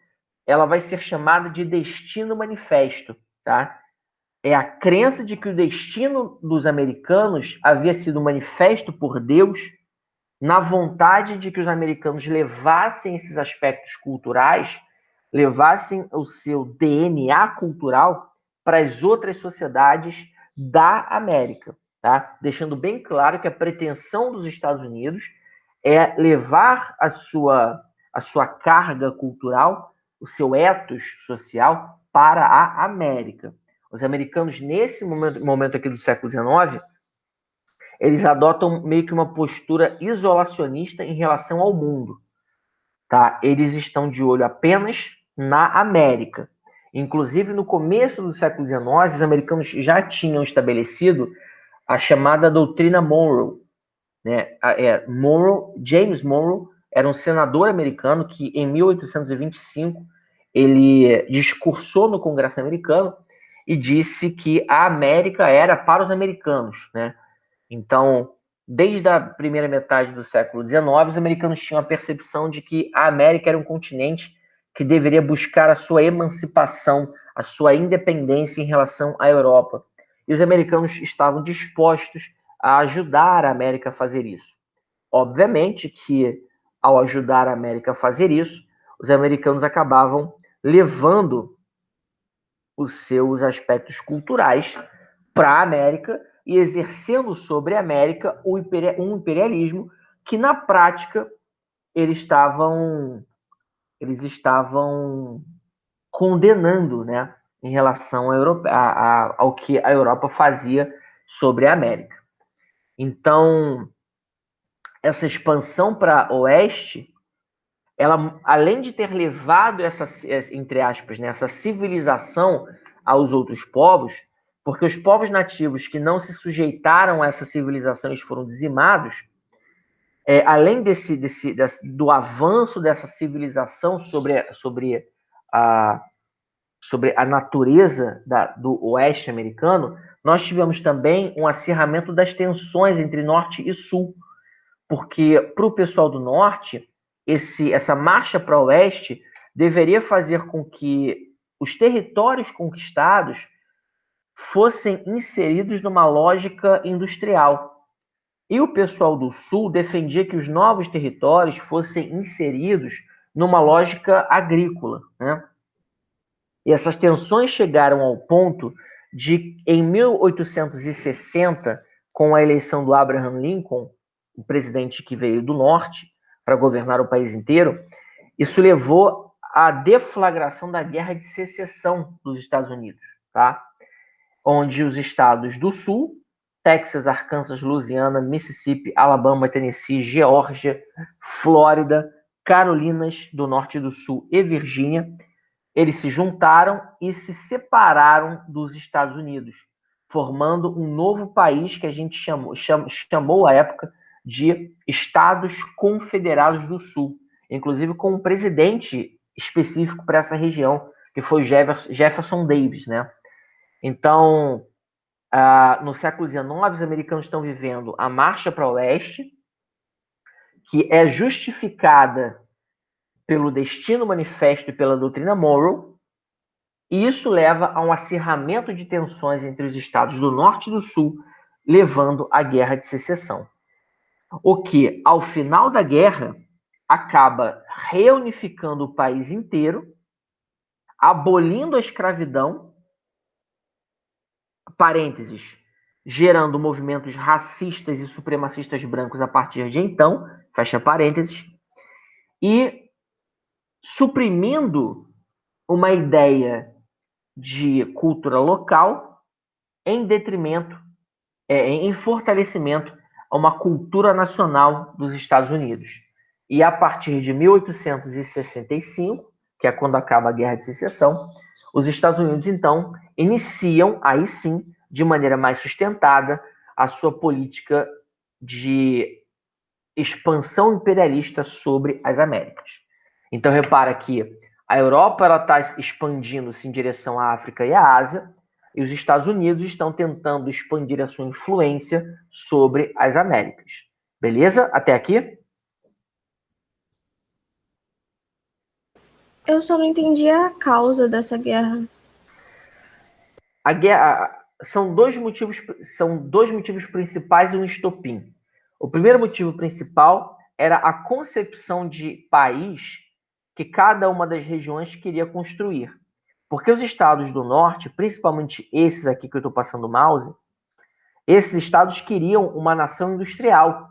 ela vai ser chamada de destino manifesto, tá? É a crença de que o destino dos americanos havia sido manifesto por Deus na vontade de que os americanos levassem esses aspectos culturais, levassem o seu DNA cultural para as outras sociedades da América, tá? Deixando bem claro que a pretensão dos Estados Unidos é levar a sua carga cultural, o seu ethos social para a América. Os americanos, nesse momento aqui do século XIX, eles adotam meio que uma postura isolacionista em relação ao mundo, tá? Eles estão de olho apenas na América. Inclusive, no começo do século XIX, os americanos já tinham estabelecido a chamada doutrina Monroe, né? James Monroe era um senador americano que, em 1825, ele discursou no Congresso americano e disse que a América era para os americanos, né? Então, desde a primeira metade do século XIX, os americanos tinham a percepção de que a América era um continente que deveria buscar a sua emancipação, a sua independência em relação à Europa. E os americanos estavam dispostos a ajudar a América a fazer isso. Obviamente que, ao ajudar a América a fazer isso, os americanos acabavam levando os seus aspectos culturais para a América e exercendo sobre a América um imperialismo que, na prática, eles estavam condenando, né, em relação ao que a Europa fazia sobre a América. Então, essa expansão para o oeste, ela, além de ter levado essa, entre aspas, né, essa civilização aos outros povos, porque os povos nativos que não se sujeitaram a essa civilização, eles foram dizimados, além do avanço dessa civilização sobre a natureza do oeste americano, nós tivemos também um acirramento das tensões entre norte e sul, porque para o pessoal do norte, essa marcha para o oeste deveria fazer com que os territórios conquistados fossem inseridos numa lógica industrial. E o pessoal do sul defendia que os novos territórios fossem inseridos numa lógica agrícola, né? E essas tensões chegaram ao ponto de, em 1860, com a eleição do Abraham Lincoln, o presidente que veio do norte para governar o país inteiro, isso levou à deflagração da Guerra de Secessão dos Estados Unidos, tá? Onde os estados do sul, Texas, Arkansas, Louisiana, Mississippi, Alabama, Tennessee, Geórgia, Flórida, Carolinas do Norte e do Sul e Virgínia, eles se juntaram e se separaram dos Estados Unidos, formando um novo país que a gente chamou à época de Estados Confederados do Sul, inclusive com um presidente específico para essa região, que foi Jefferson Davis, né? Então, no século XIX, os americanos estão vivendo a marcha para o oeste, que é justificada pelo destino manifesto e pela doutrina Monroe, e isso leva a um acirramento de tensões entre os estados do norte e do sul, levando à Guerra de Secessão. O que, ao final da guerra, acaba reunificando o país inteiro, abolindo a escravidão, parênteses, gerando movimentos racistas e supremacistas brancos a partir de então, fecha parênteses, e suprimindo uma ideia de cultura local em detrimento, em fortalecimento a uma cultura nacional dos Estados Unidos. E a partir de 1865, que é quando acaba a Guerra de Secessão, os Estados Unidos, então, iniciam, aí sim, de maneira mais sustentada, a sua política de expansão imperialista sobre as Américas. Então, repara que a Europa está expandindo-se em direção à África e à Ásia, e os Estados Unidos estão tentando expandir a sua influência sobre as Américas. Beleza? Até aqui? Eu só não entendi a causa dessa guerra. A guerra são dois motivos principais e um estopim. O primeiro motivo principal era a concepção de país que cada uma das regiões queria construir. Porque os estados do norte, principalmente esses aqui que eu estou passando o mouse, esses estados queriam uma nação industrial,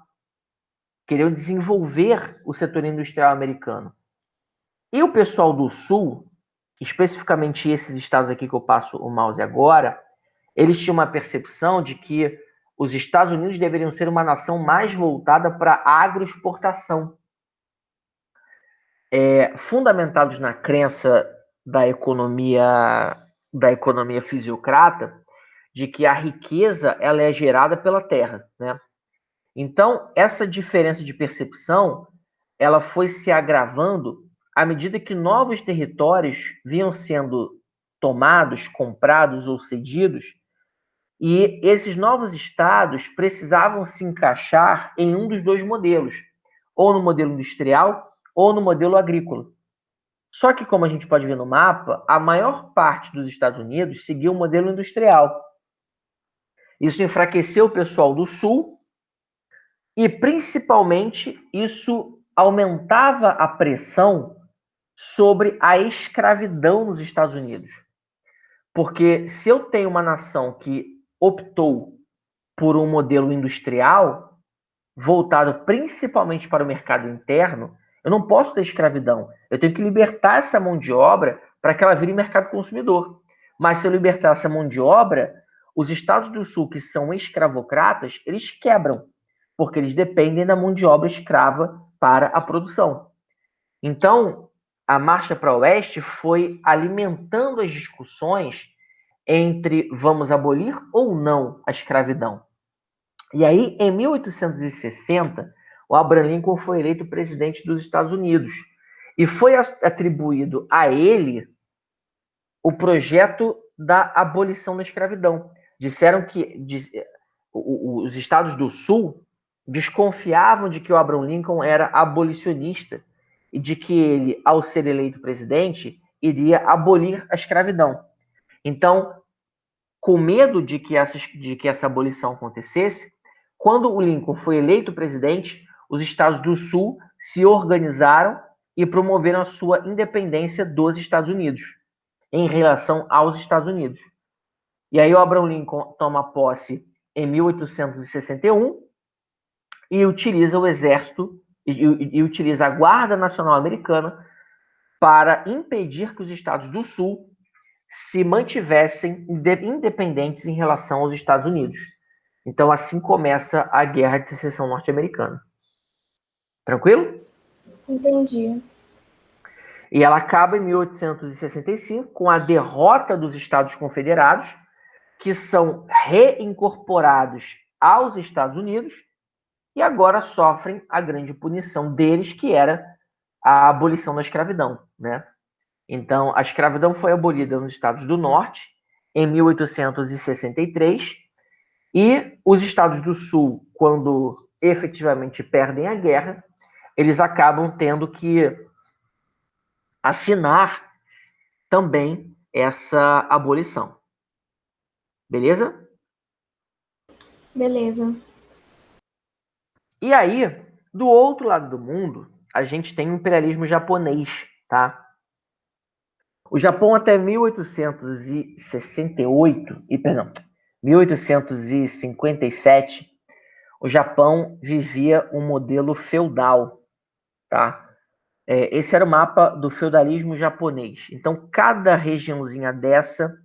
queriam desenvolver o setor industrial americano. E o pessoal do sul, especificamente esses estados aqui que eu passo o mouse agora, eles tinham uma percepção de que os Estados Unidos deveriam ser uma nação mais voltada para a agroexportação. Fundamentados na crença da economia fisiocrata, de que a riqueza ela é gerada pela terra, né? Então, essa diferença de percepção, ela foi se agravando à medida que novos territórios vinham sendo tomados, comprados ou cedidos, e esses novos estados precisavam se encaixar em um dos dois modelos, ou no modelo industrial ou no modelo agrícola. Só que, como a gente pode ver no mapa, a maior parte dos Estados Unidos seguia o modelo industrial. Isso enfraqueceu o pessoal do sul e, principalmente, isso aumentava a pressão sobre a escravidão nos Estados Unidos. Porque se eu tenho uma nação que optou por um modelo industrial, voltado principalmente para o mercado interno, eu não posso ter escravidão. Eu tenho que libertar essa mão de obra para que ela vire mercado consumidor. Mas se eu libertar essa mão de obra, os estados do sul que são escravocratas, eles quebram, porque eles dependem da mão de obra escrava para a produção. Então, a marcha para o oeste foi alimentando as discussões entre vamos abolir ou não a escravidão. E aí, em 1860, o Abraham Lincoln foi eleito presidente dos Estados Unidos. E foi atribuído a ele o projeto da abolição da escravidão. Disseram que os estados do Sul desconfiavam de que o Abraham Lincoln era abolicionista e de que ele, ao ser eleito presidente, iria abolir a escravidão. Então, com medo de que essa abolição acontecesse, quando o Lincoln foi eleito presidente, os estados do Sul se organizaram e promoveram a sua independência dos Estados Unidos, em relação aos Estados Unidos. E aí o Abraham Lincoln toma posse em 1861 e utiliza o exército e utiliza a Guarda Nacional Americana para impedir que os estados do Sul se mantivessem independentes em relação aos Estados Unidos. Então, assim começa a Guerra de Secessão Norte-Americana. Tranquilo? Entendi. E ela acaba em 1865 com a derrota dos Estados Confederados, que são reincorporados aos Estados Unidos e agora sofrem a grande punição deles, que era a abolição da escravidão, né? Então, a escravidão foi abolida nos Estados do Norte em 1863 e os Estados do Sul, quando efetivamente perdem a guerra, eles acabam tendo que assinar também essa abolição. Beleza? Beleza. E aí, do outro lado do mundo, a gente tem o imperialismo japonês, tá? O Japão até 1867, o Japão vivia um modelo feudal, tá? Esse era o mapa do feudalismo japonês. Então, cada regiãozinha dessa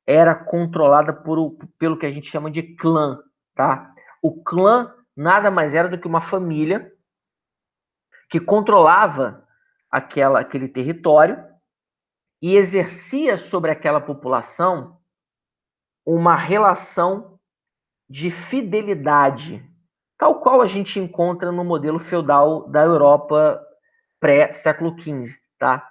era controlada pelo que a gente chama de clã, tá? O clã nada mais era do que uma família que controlava aquele território e exercia sobre aquela população uma relação de fidelidade, tal qual a gente encontra no modelo feudal da Europa pré-século XV, tá?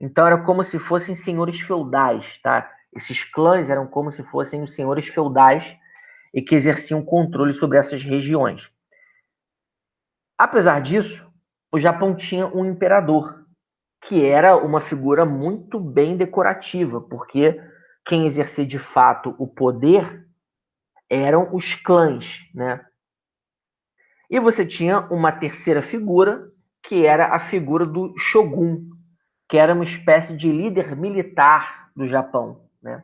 Então era como se fossem senhores feudais, tá? Esses clãs eram como se fossem os senhores feudais e que exerciam controle sobre essas regiões. Apesar disso, o Japão tinha um imperador, que era uma figura muito bem decorativa, porque quem exercia de fato o poder eram os clãs, né? E você tinha uma terceira figura, que era a figura do shogun, que era uma espécie de líder militar do Japão, né?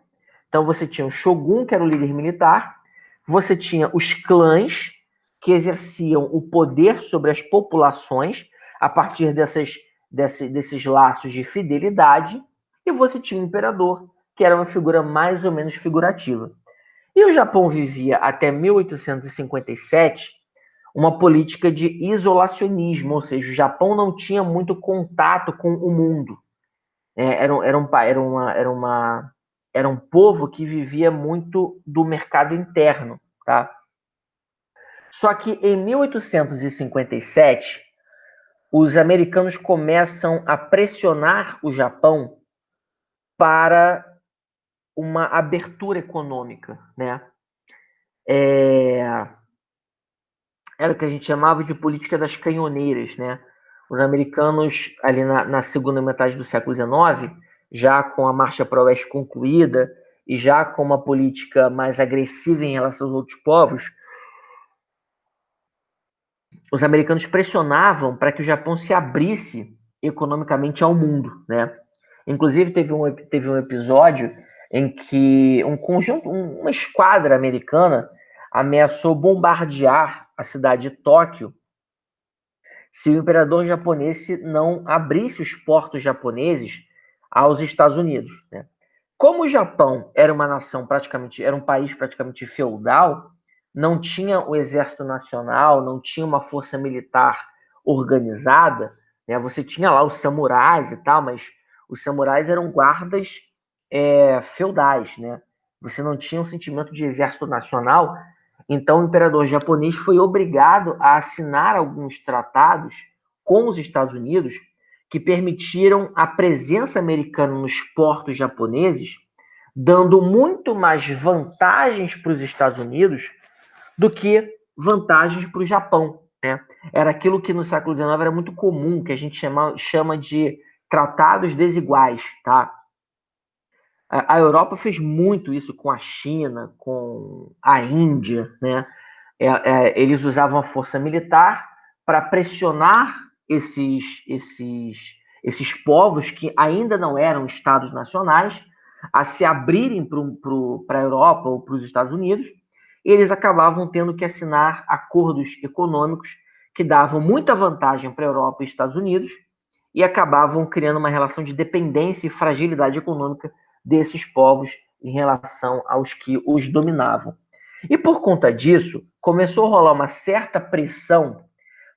Então você tinha o shogun, que era o líder militar, você tinha os clãs, que exerciam o poder sobre as populações a partir desses laços de fidelidade, e você tinha o imperador, que era uma figura mais ou menos figurativa. E o Japão vivia até 1857 uma política de isolacionismo, ou seja, o Japão não tinha muito contato com o mundo. Era um povo que vivia muito do mercado interno, tá? Só que em 1857, os americanos começam a pressionar o Japão para uma abertura econômica, né? Era o que a gente chamava de política das canhoneiras, né? Os americanos, ali na segunda metade do século XIX, já com a marcha para o oeste concluída e já com uma política mais agressiva em relação aos outros povos, os americanos pressionavam para que o Japão se abrisse economicamente ao mundo, né? Inclusive, teve um episódio em que uma esquadra americana ameaçou bombardear a cidade de Tóquio se o imperador japonês não abrisse os portos japoneses aos Estados Unidos, né? Como o Japão era era um país praticamente feudal, não tinha o exército nacional, não tinha uma força militar organizada, né? Você tinha lá os samurais e tal, mas os samurais eram guardas feudais, né? Você não tinha um sentimento de exército nacional, então o imperador japonês foi obrigado a assinar alguns tratados com os Estados Unidos que permitiram a presença americana nos portos japoneses, dando muito mais vantagens para os Estados Unidos do que vantagens para o Japão, né? Era aquilo que no século XIX era muito comum, que a gente chama de tratados desiguais, tá? A Europa fez muito isso com a China, com a Índia, né? Eles usavam a força militar para pressionar esses povos que ainda não eram estados nacionais a se abrirem para a Europa ou para os Estados Unidos. Eles acabavam tendo que assinar acordos econômicos que davam muita vantagem para a Europa e Estados Unidos e acabavam criando uma relação de dependência e fragilidade econômica desses povos em relação aos que os dominavam. E por conta disso, começou a rolar uma certa pressão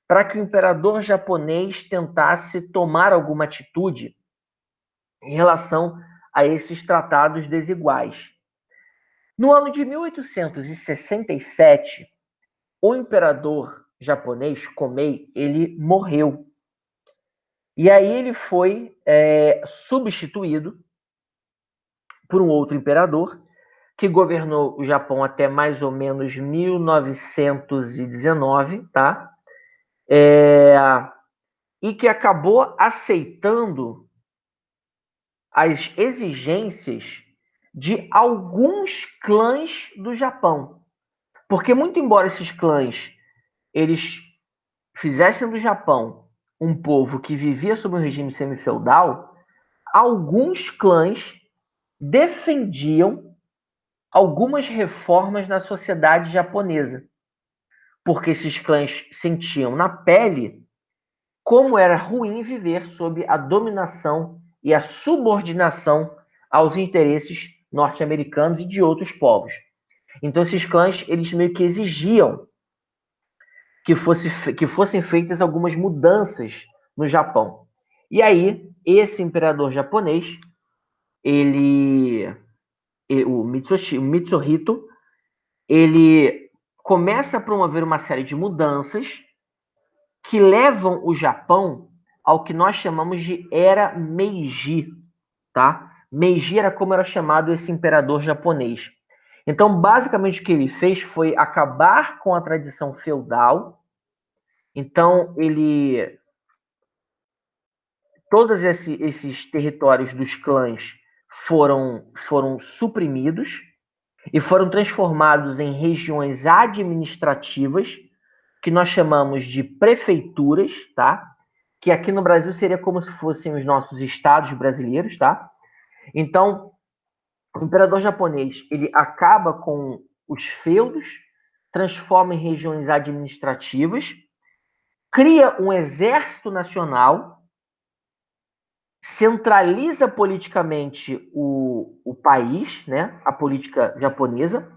para que o imperador japonês tentasse tomar alguma atitude em relação a esses tratados desiguais. No ano de 1867, o imperador japonês, Komei, ele morreu. E aí ele foi substituído por um outro imperador que governou o Japão até mais ou menos 1919, tá? E que acabou aceitando as exigências de alguns clãs do Japão. Porque muito embora esses clãs eles fizessem do Japão um povo que vivia sob um regime semi-feudal, alguns clãs defendiam algumas reformas na sociedade japonesa. porque esses clãs sentiam na pele como era ruim viver sob a dominação e a subordinação aos interesses norte-americanos e de outros povos. Então, esses clãs, eles meio que exigiam que fossem feitas algumas mudanças no Japão. E aí, esse imperador japonês, o Mitsuhito, ele começa a promover uma série de mudanças que levam o Japão ao que nós chamamos de Era Meiji, tá? Meiji era como era chamado esse imperador japonês. Então, basicamente, o que ele fez foi acabar com a tradição feudal. Então, todos esses territórios dos clãs foram suprimidos e foram transformados em regiões administrativas que nós chamamos de prefeituras, tá? Que aqui no Brasil seria como se fossem os nossos estados brasileiros, tá? Então, o imperador japonês, ele acaba com os feudos, transforma em regiões administrativas, cria um exército nacional, centraliza politicamente o país, né, a política japonesa,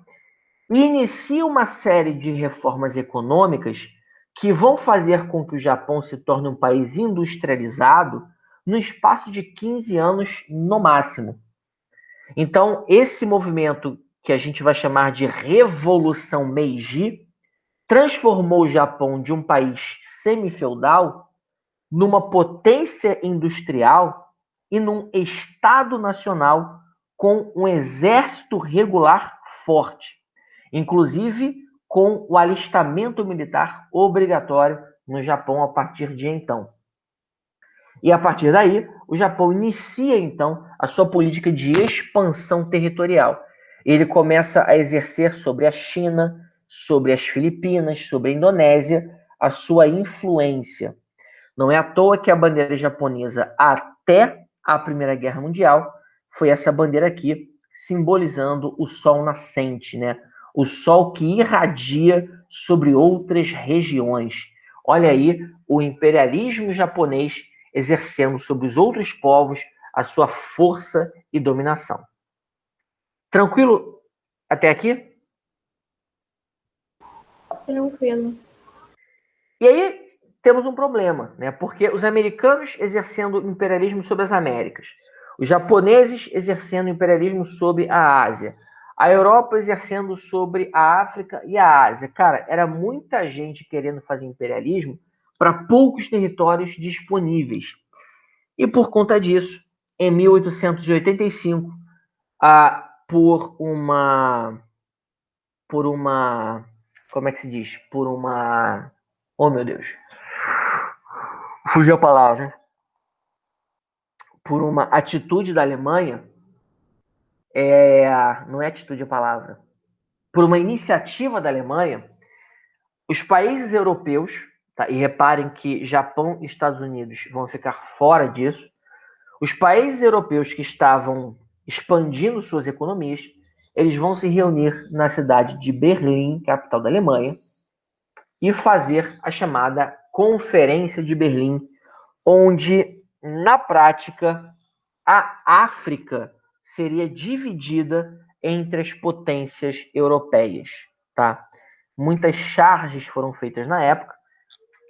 e inicia uma série de reformas econômicas que vão fazer com que o Japão se torne um país industrializado no espaço de 15 anos no máximo. Então, esse movimento que a gente vai chamar de Revolução Meiji transformou o Japão de um país semi-feudal numa potência industrial e num Estado nacional com um exército regular forte, inclusive com o alistamento militar obrigatório no Japão a partir de então. E a partir daí, o Japão inicia então a sua política de expansão territorial. Ele começa a exercer sobre a China, sobre as Filipinas, sobre a Indonésia, a sua influência. Não é à toa que a bandeira japonesa, até a Primeira Guerra Mundial, foi essa bandeira aqui, simbolizando o sol nascente, né? O sol que irradia sobre outras regiões. Olha aí o imperialismo japonês exercendo sobre os outros povos a sua força e dominação. Tranquilo até aqui? Tranquilo. E aí temos um problema, né? Porque os americanos exercendo imperialismo sobre as Américas, os japoneses exercendo imperialismo sobre a Ásia, a Europa exercendo sobre a África e a Ásia. Cara, era muita gente querendo fazer imperialismo para poucos territórios disponíveis. E por conta disso, em 1885, como é que se diz? Oh, meu Deus. Fugiu a palavra. Por uma atitude da Alemanha, não é atitude a palavra. Por uma iniciativa da Alemanha, os países europeus, tá? E reparem que Japão e Estados Unidos vão ficar fora disso. Os países europeus que estavam expandindo suas economias, eles vão se reunir na cidade de Berlim, capital da Alemanha, e fazer a chamada Conferência de Berlim, onde, na prática, a África seria dividida entre as potências europeias, tá? Muitas charges foram feitas na época.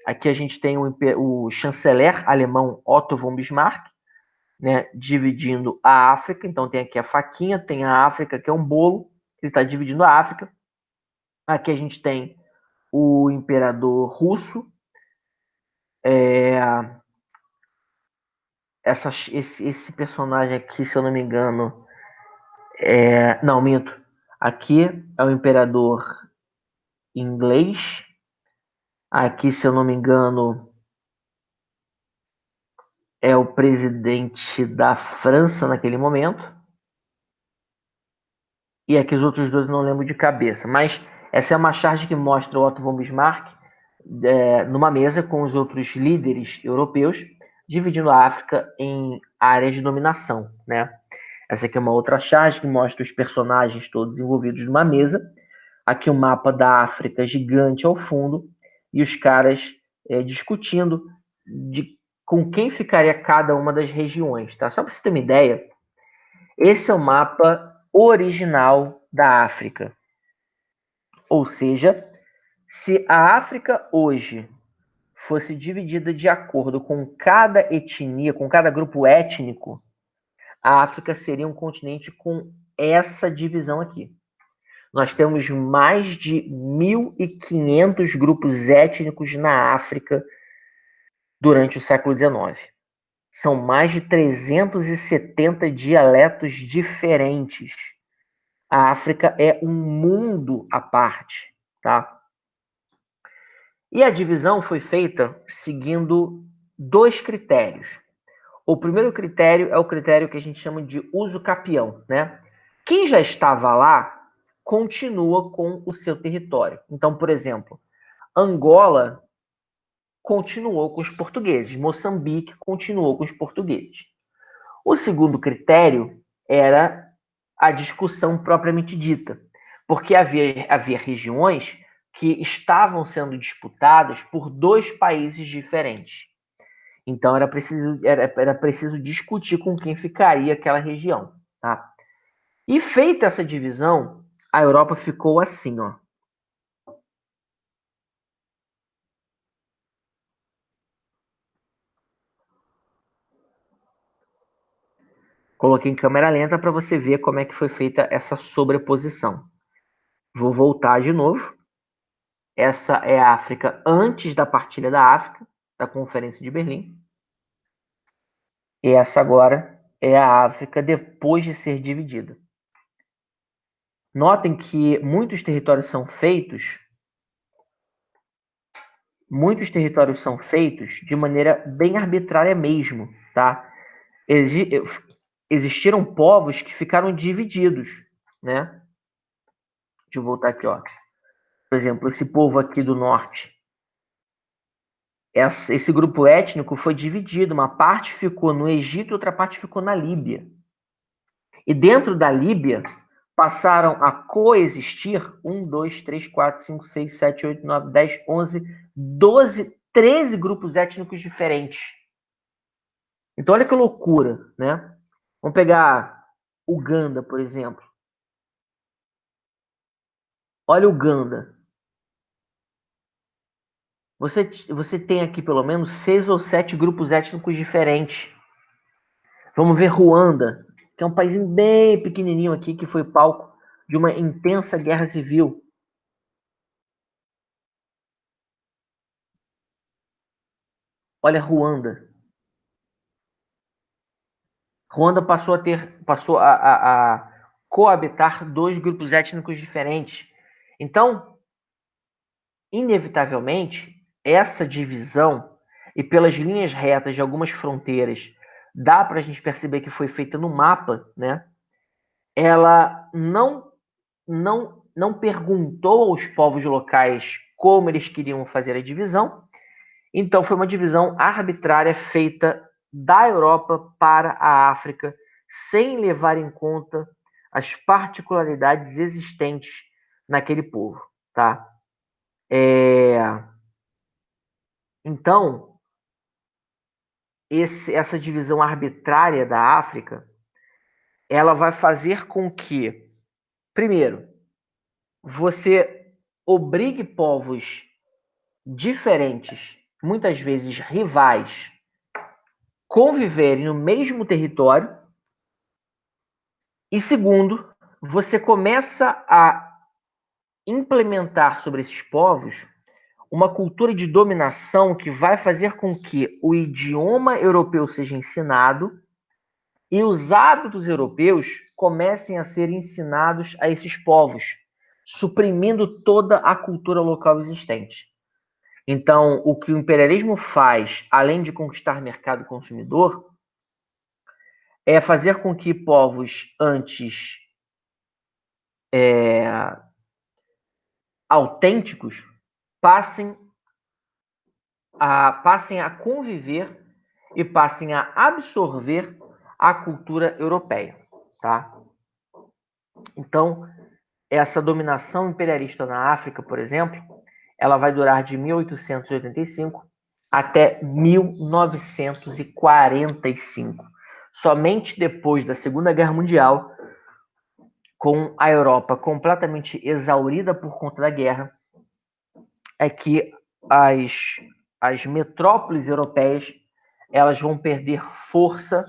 Aqui a gente tem o chanceler alemão Otto von Bismarck, né, dividindo a África. Então tem aqui a faquinha, tem a África, que é um bolo, ele está dividindo a África. Aqui a gente tem o imperador russo, esse personagem aqui, se eu não me engano, não, minto. Aqui é o imperador inglês. Aqui, se eu não me engano, é o presidente da França naquele momento. E aqui os outros dois eu não lembro de cabeça. Mas essa é uma charge que mostra o Otto von Bismarck numa mesa com os outros líderes europeus, dividindo a África em áreas de dominação, né? Essa aqui é uma outra charge que mostra os personagens todos envolvidos numa mesa. Aqui o mapa da África gigante ao fundo e os caras discutindo com quem ficaria cada uma das regiões, tá? Só para você ter uma ideia, esse é o mapa original da África. Ou seja, se a África hoje fosse dividida de acordo com cada etnia, com cada grupo étnico, a África seria um continente com essa divisão aqui. Nós temos mais de 1.500 grupos étnicos na África durante o século XIX. São mais de 370 dialetos diferentes. A África é um mundo à parte, tá? E a divisão foi feita seguindo 2 critérios. O primeiro critério é o critério que a gente chama de uso capião, né? Quem já estava lá continua com o seu território. Então, por exemplo, Angola continuou com os portugueses, Moçambique continuou com os portugueses. O segundo critério era a discussão propriamente dita, porque havia regiões que estavam sendo disputadas por 2 países diferentes. Então era preciso discutir com quem ficaria aquela região, tá? E feita essa divisão, a Europa ficou assim, ó. Coloquei em câmera lenta para você ver como é que foi feita essa sobreposição. Vou voltar de novo. Essa é a África antes da partilha da África, da Conferência de Berlim. E essa agora é a África depois de ser dividida. Notem que muitos territórios são feitos de maneira bem arbitrária mesmo, tá? Existiram povos que ficaram divididos, né? Deixa eu voltar aqui, ó. Por exemplo, esse povo aqui do norte. Esse grupo étnico foi dividido. Uma parte ficou no Egito e outra parte ficou na Líbia. E dentro da Líbia passaram a coexistir 1, 2, 3, 4, 5, 6, 7, 8, 9, 10, 11, 12, 13 grupos étnicos diferentes. Então, olha que loucura, né? Vamos pegar Uganda, por exemplo. Olha Uganda. Você tem aqui pelo menos 6 ou 7 grupos étnicos diferentes. Vamos ver Ruanda, que é um país bem pequenininho aqui, que foi palco de uma intensa guerra civil. Olha Ruanda. Ruanda passou a coabitar 2 grupos étnicos diferentes. Então, inevitavelmente, essa divisão, e pelas linhas retas de algumas fronteiras, dá para a gente perceber que foi feita no mapa, né? Ela não perguntou aos povos locais como eles queriam fazer a divisão, então foi uma divisão arbitrária feita da Europa para a África, sem levar em conta as particularidades existentes naquele povo, tá? Então, essa divisão arbitrária da África, ela vai fazer com que, primeiro, você obrigue povos diferentes, muitas vezes rivais, conviverem no mesmo território. E segundo, você começa a implementar sobre esses povos uma cultura de dominação que vai fazer com que o idioma europeu seja ensinado e os hábitos europeus comecem a ser ensinados a esses povos, suprimindo toda a cultura local existente. Então, o que o imperialismo faz, além de conquistar mercado consumidor, é fazer com que povos antes autênticos passem a conviver e passem a absorver a cultura europeia, tá? Então, essa dominação imperialista na África, por exemplo, ela vai durar de 1885 até 1945. Somente depois da Segunda Guerra Mundial, com a Europa completamente exaurida por conta da guerra, é que as metrópoles europeias elas vão perder força,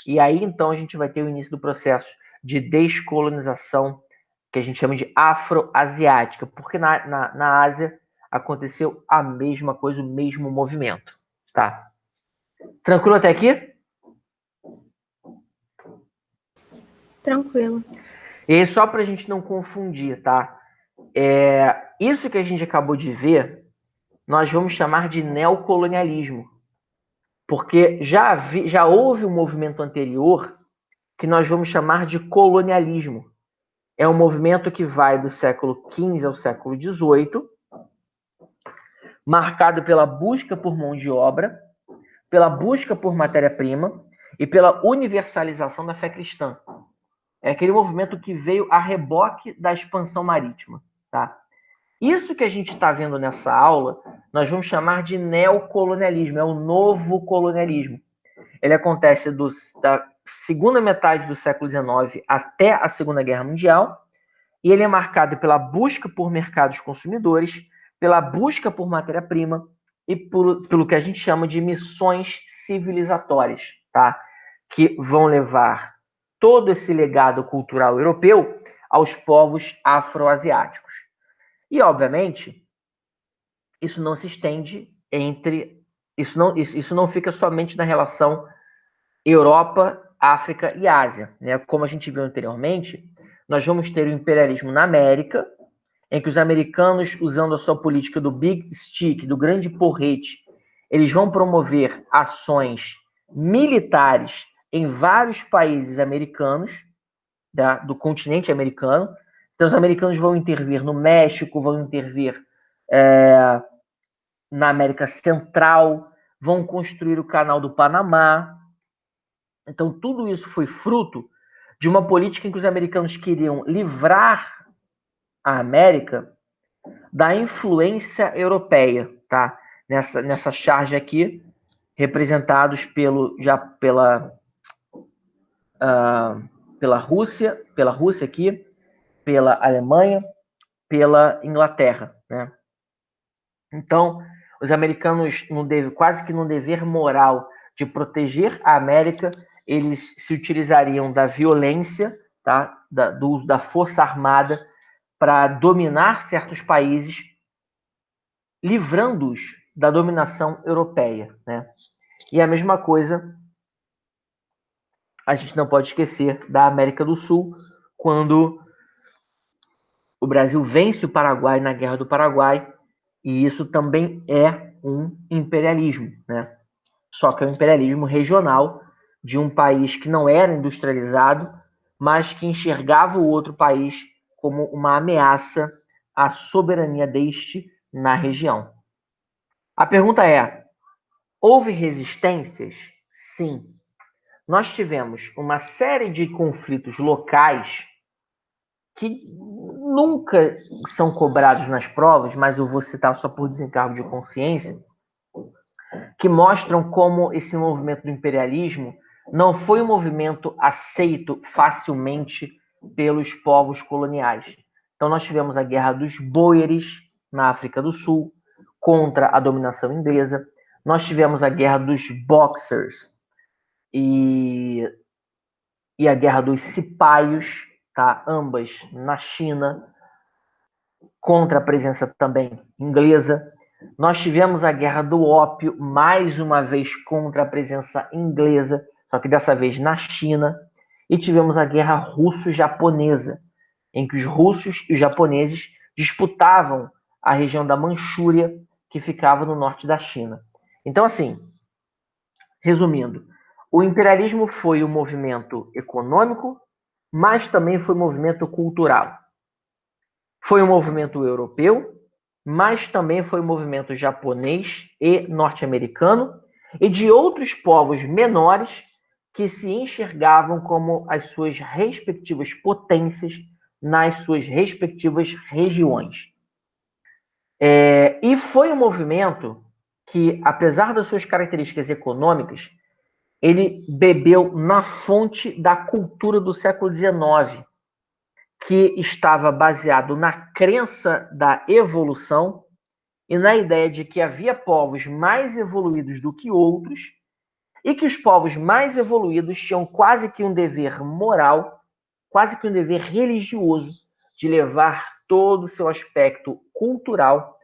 e aí então a gente vai ter o início do processo de descolonização, que a gente chama de afroasiática, porque na Ásia aconteceu a mesma coisa, o mesmo movimento, tá? Tranquilo até aqui? Tranquilo. E aí, só para a gente não confundir, tá? Isso que a gente acabou de ver, nós vamos chamar de neocolonialismo, porque já houve um movimento anterior que nós vamos chamar de colonialismo. É um movimento que vai do século XV ao século XVIII, marcado pela busca por mão de obra, pela busca por matéria-prima e pela universalização da fé cristã. É aquele movimento que veio a reboque da expansão marítima, tá? Isso que a gente está vendo nessa aula, nós vamos chamar de neocolonialismo, é o novo colonialismo. Ele acontece da segunda metade do século XIX até a Segunda Guerra Mundial, e ele é marcado pela busca por mercados consumidores, pela busca por matéria-prima e pelo que a gente chama de missões civilizatórias, tá? Que vão levar todo esse legado cultural europeu aos povos afroasiáticos. E, obviamente, isso não se estende entre... Isso não fica somente na relação Europa, África e Ásia, né? Como a gente viu anteriormente, nós vamos ter o imperialismo na América, em que os americanos, usando a sua política do Big Stick, do grande porrete, eles vão promover ações militares em vários países americanos, do continente americano. Então, os americanos vão intervir no México, vão intervir na América Central, vão construir o Canal do Panamá. Então, tudo isso foi fruto de uma política em que os americanos queriam livrar a América da influência europeia, tá? Nessa charge aqui, representados pela Rússia aqui, pela Alemanha, pela Inglaterra, né? Então, os americanos, quase que no dever moral de proteger a América, eles se utilizariam da violência, tá? Do uso da força armada para dominar certos países, livrando-os da dominação europeia, né? E a mesma coisa a gente não pode esquecer da América do Sul, quando o Brasil vence o Paraguai na Guerra do Paraguai, e isso também é um imperialismo, né? Só que é um imperialismo regional de um país que não era industrializado, mas que enxergava o outro país como uma ameaça à soberania deste na região. A pergunta é: houve resistências? Sim. Nós tivemos uma série de conflitos locais que nunca são cobrados nas provas, mas eu vou citar só por desencargo de consciência, que mostram como esse movimento do imperialismo não foi um movimento aceito facilmente pelos povos coloniais. Então nós tivemos a Guerra dos Boeres na África do Sul contra a dominação inglesa. Nós tivemos a Guerra dos Boxers e a Guerra dos Cipaios, tá? Ambas na China, contra a presença também inglesa. Nós tivemos a Guerra do Ópio, mais uma vez contra a presença inglesa, só que dessa vez na China. E tivemos a Guerra Russo-Japonesa, em que os russos e os japoneses disputavam a região da Manchúria, que ficava no norte da China. Então, assim, resumindo, o imperialismo foi um movimento econômico, mas também foi um movimento cultural. Foi um movimento europeu, mas também foi um movimento japonês e norte-americano e de outros povos menores que se enxergavam como as suas respectivas potências nas suas respectivas regiões. E foi um movimento que, apesar das suas características econômicas, ele bebeu na fonte da cultura do século XIX, que estava baseado na crença da evolução e na ideia de que havia povos mais evoluídos do que outros e que os povos mais evoluídos tinham quase que um dever moral, quase que um dever religioso de levar todo o seu aspecto cultural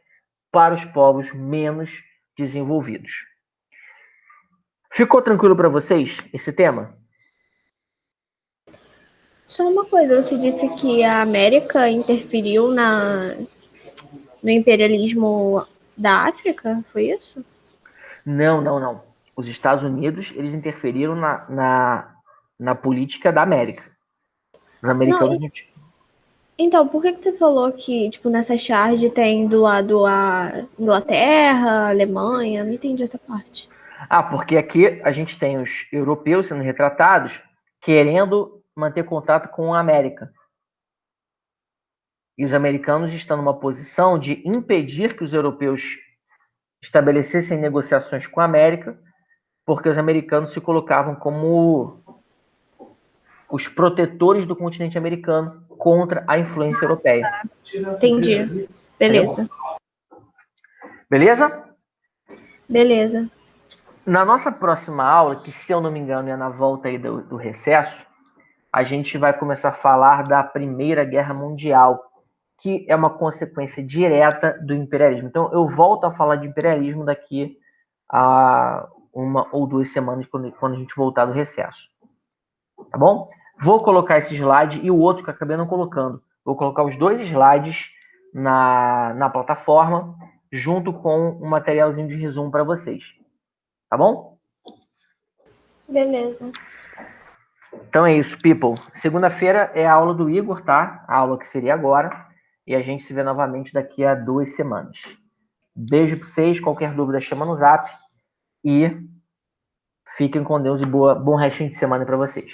para os povos menos desenvolvidos. Ficou tranquilo para vocês esse tema? Só uma coisa, você disse que a América interferiu no imperialismo da África, foi isso? Não. Os Estados Unidos, eles interferiram na política da América. Os americanos não tinham. Então, por que você falou que, tipo, nessa charge tem do lado a Inglaterra, a Alemanha? Não entendi essa parte. Porque aqui a gente tem os europeus sendo retratados querendo manter contato com a América. E os americanos estão numa posição de impedir que os europeus estabelecessem negociações com a América, porque os americanos se colocavam como os protetores do continente americano contra a influência europeia. Entendi. Beleza. Beleza? Beleza. Na nossa próxima aula, que se eu não me engano é na volta aí do recesso, a gente vai começar a falar da Primeira Guerra Mundial, que é uma consequência direta do imperialismo. Então, eu volto a falar de imperialismo daqui a 1 ou 2 semanas, quando a gente voltar do recesso. Tá bom? Vou colocar esse slide e o outro que eu acabei não colocando. Vou colocar os 2 slides na plataforma, junto com um materialzinho de resumo para vocês. Tá bom? Beleza. Então é isso, people. Segunda-feira é a aula do Igor, tá? A aula que seria agora. E a gente se vê novamente daqui a 2 semanas. Beijo para vocês. Qualquer dúvida, chama no zap. E fiquem com Deus e bom restinho de semana para vocês.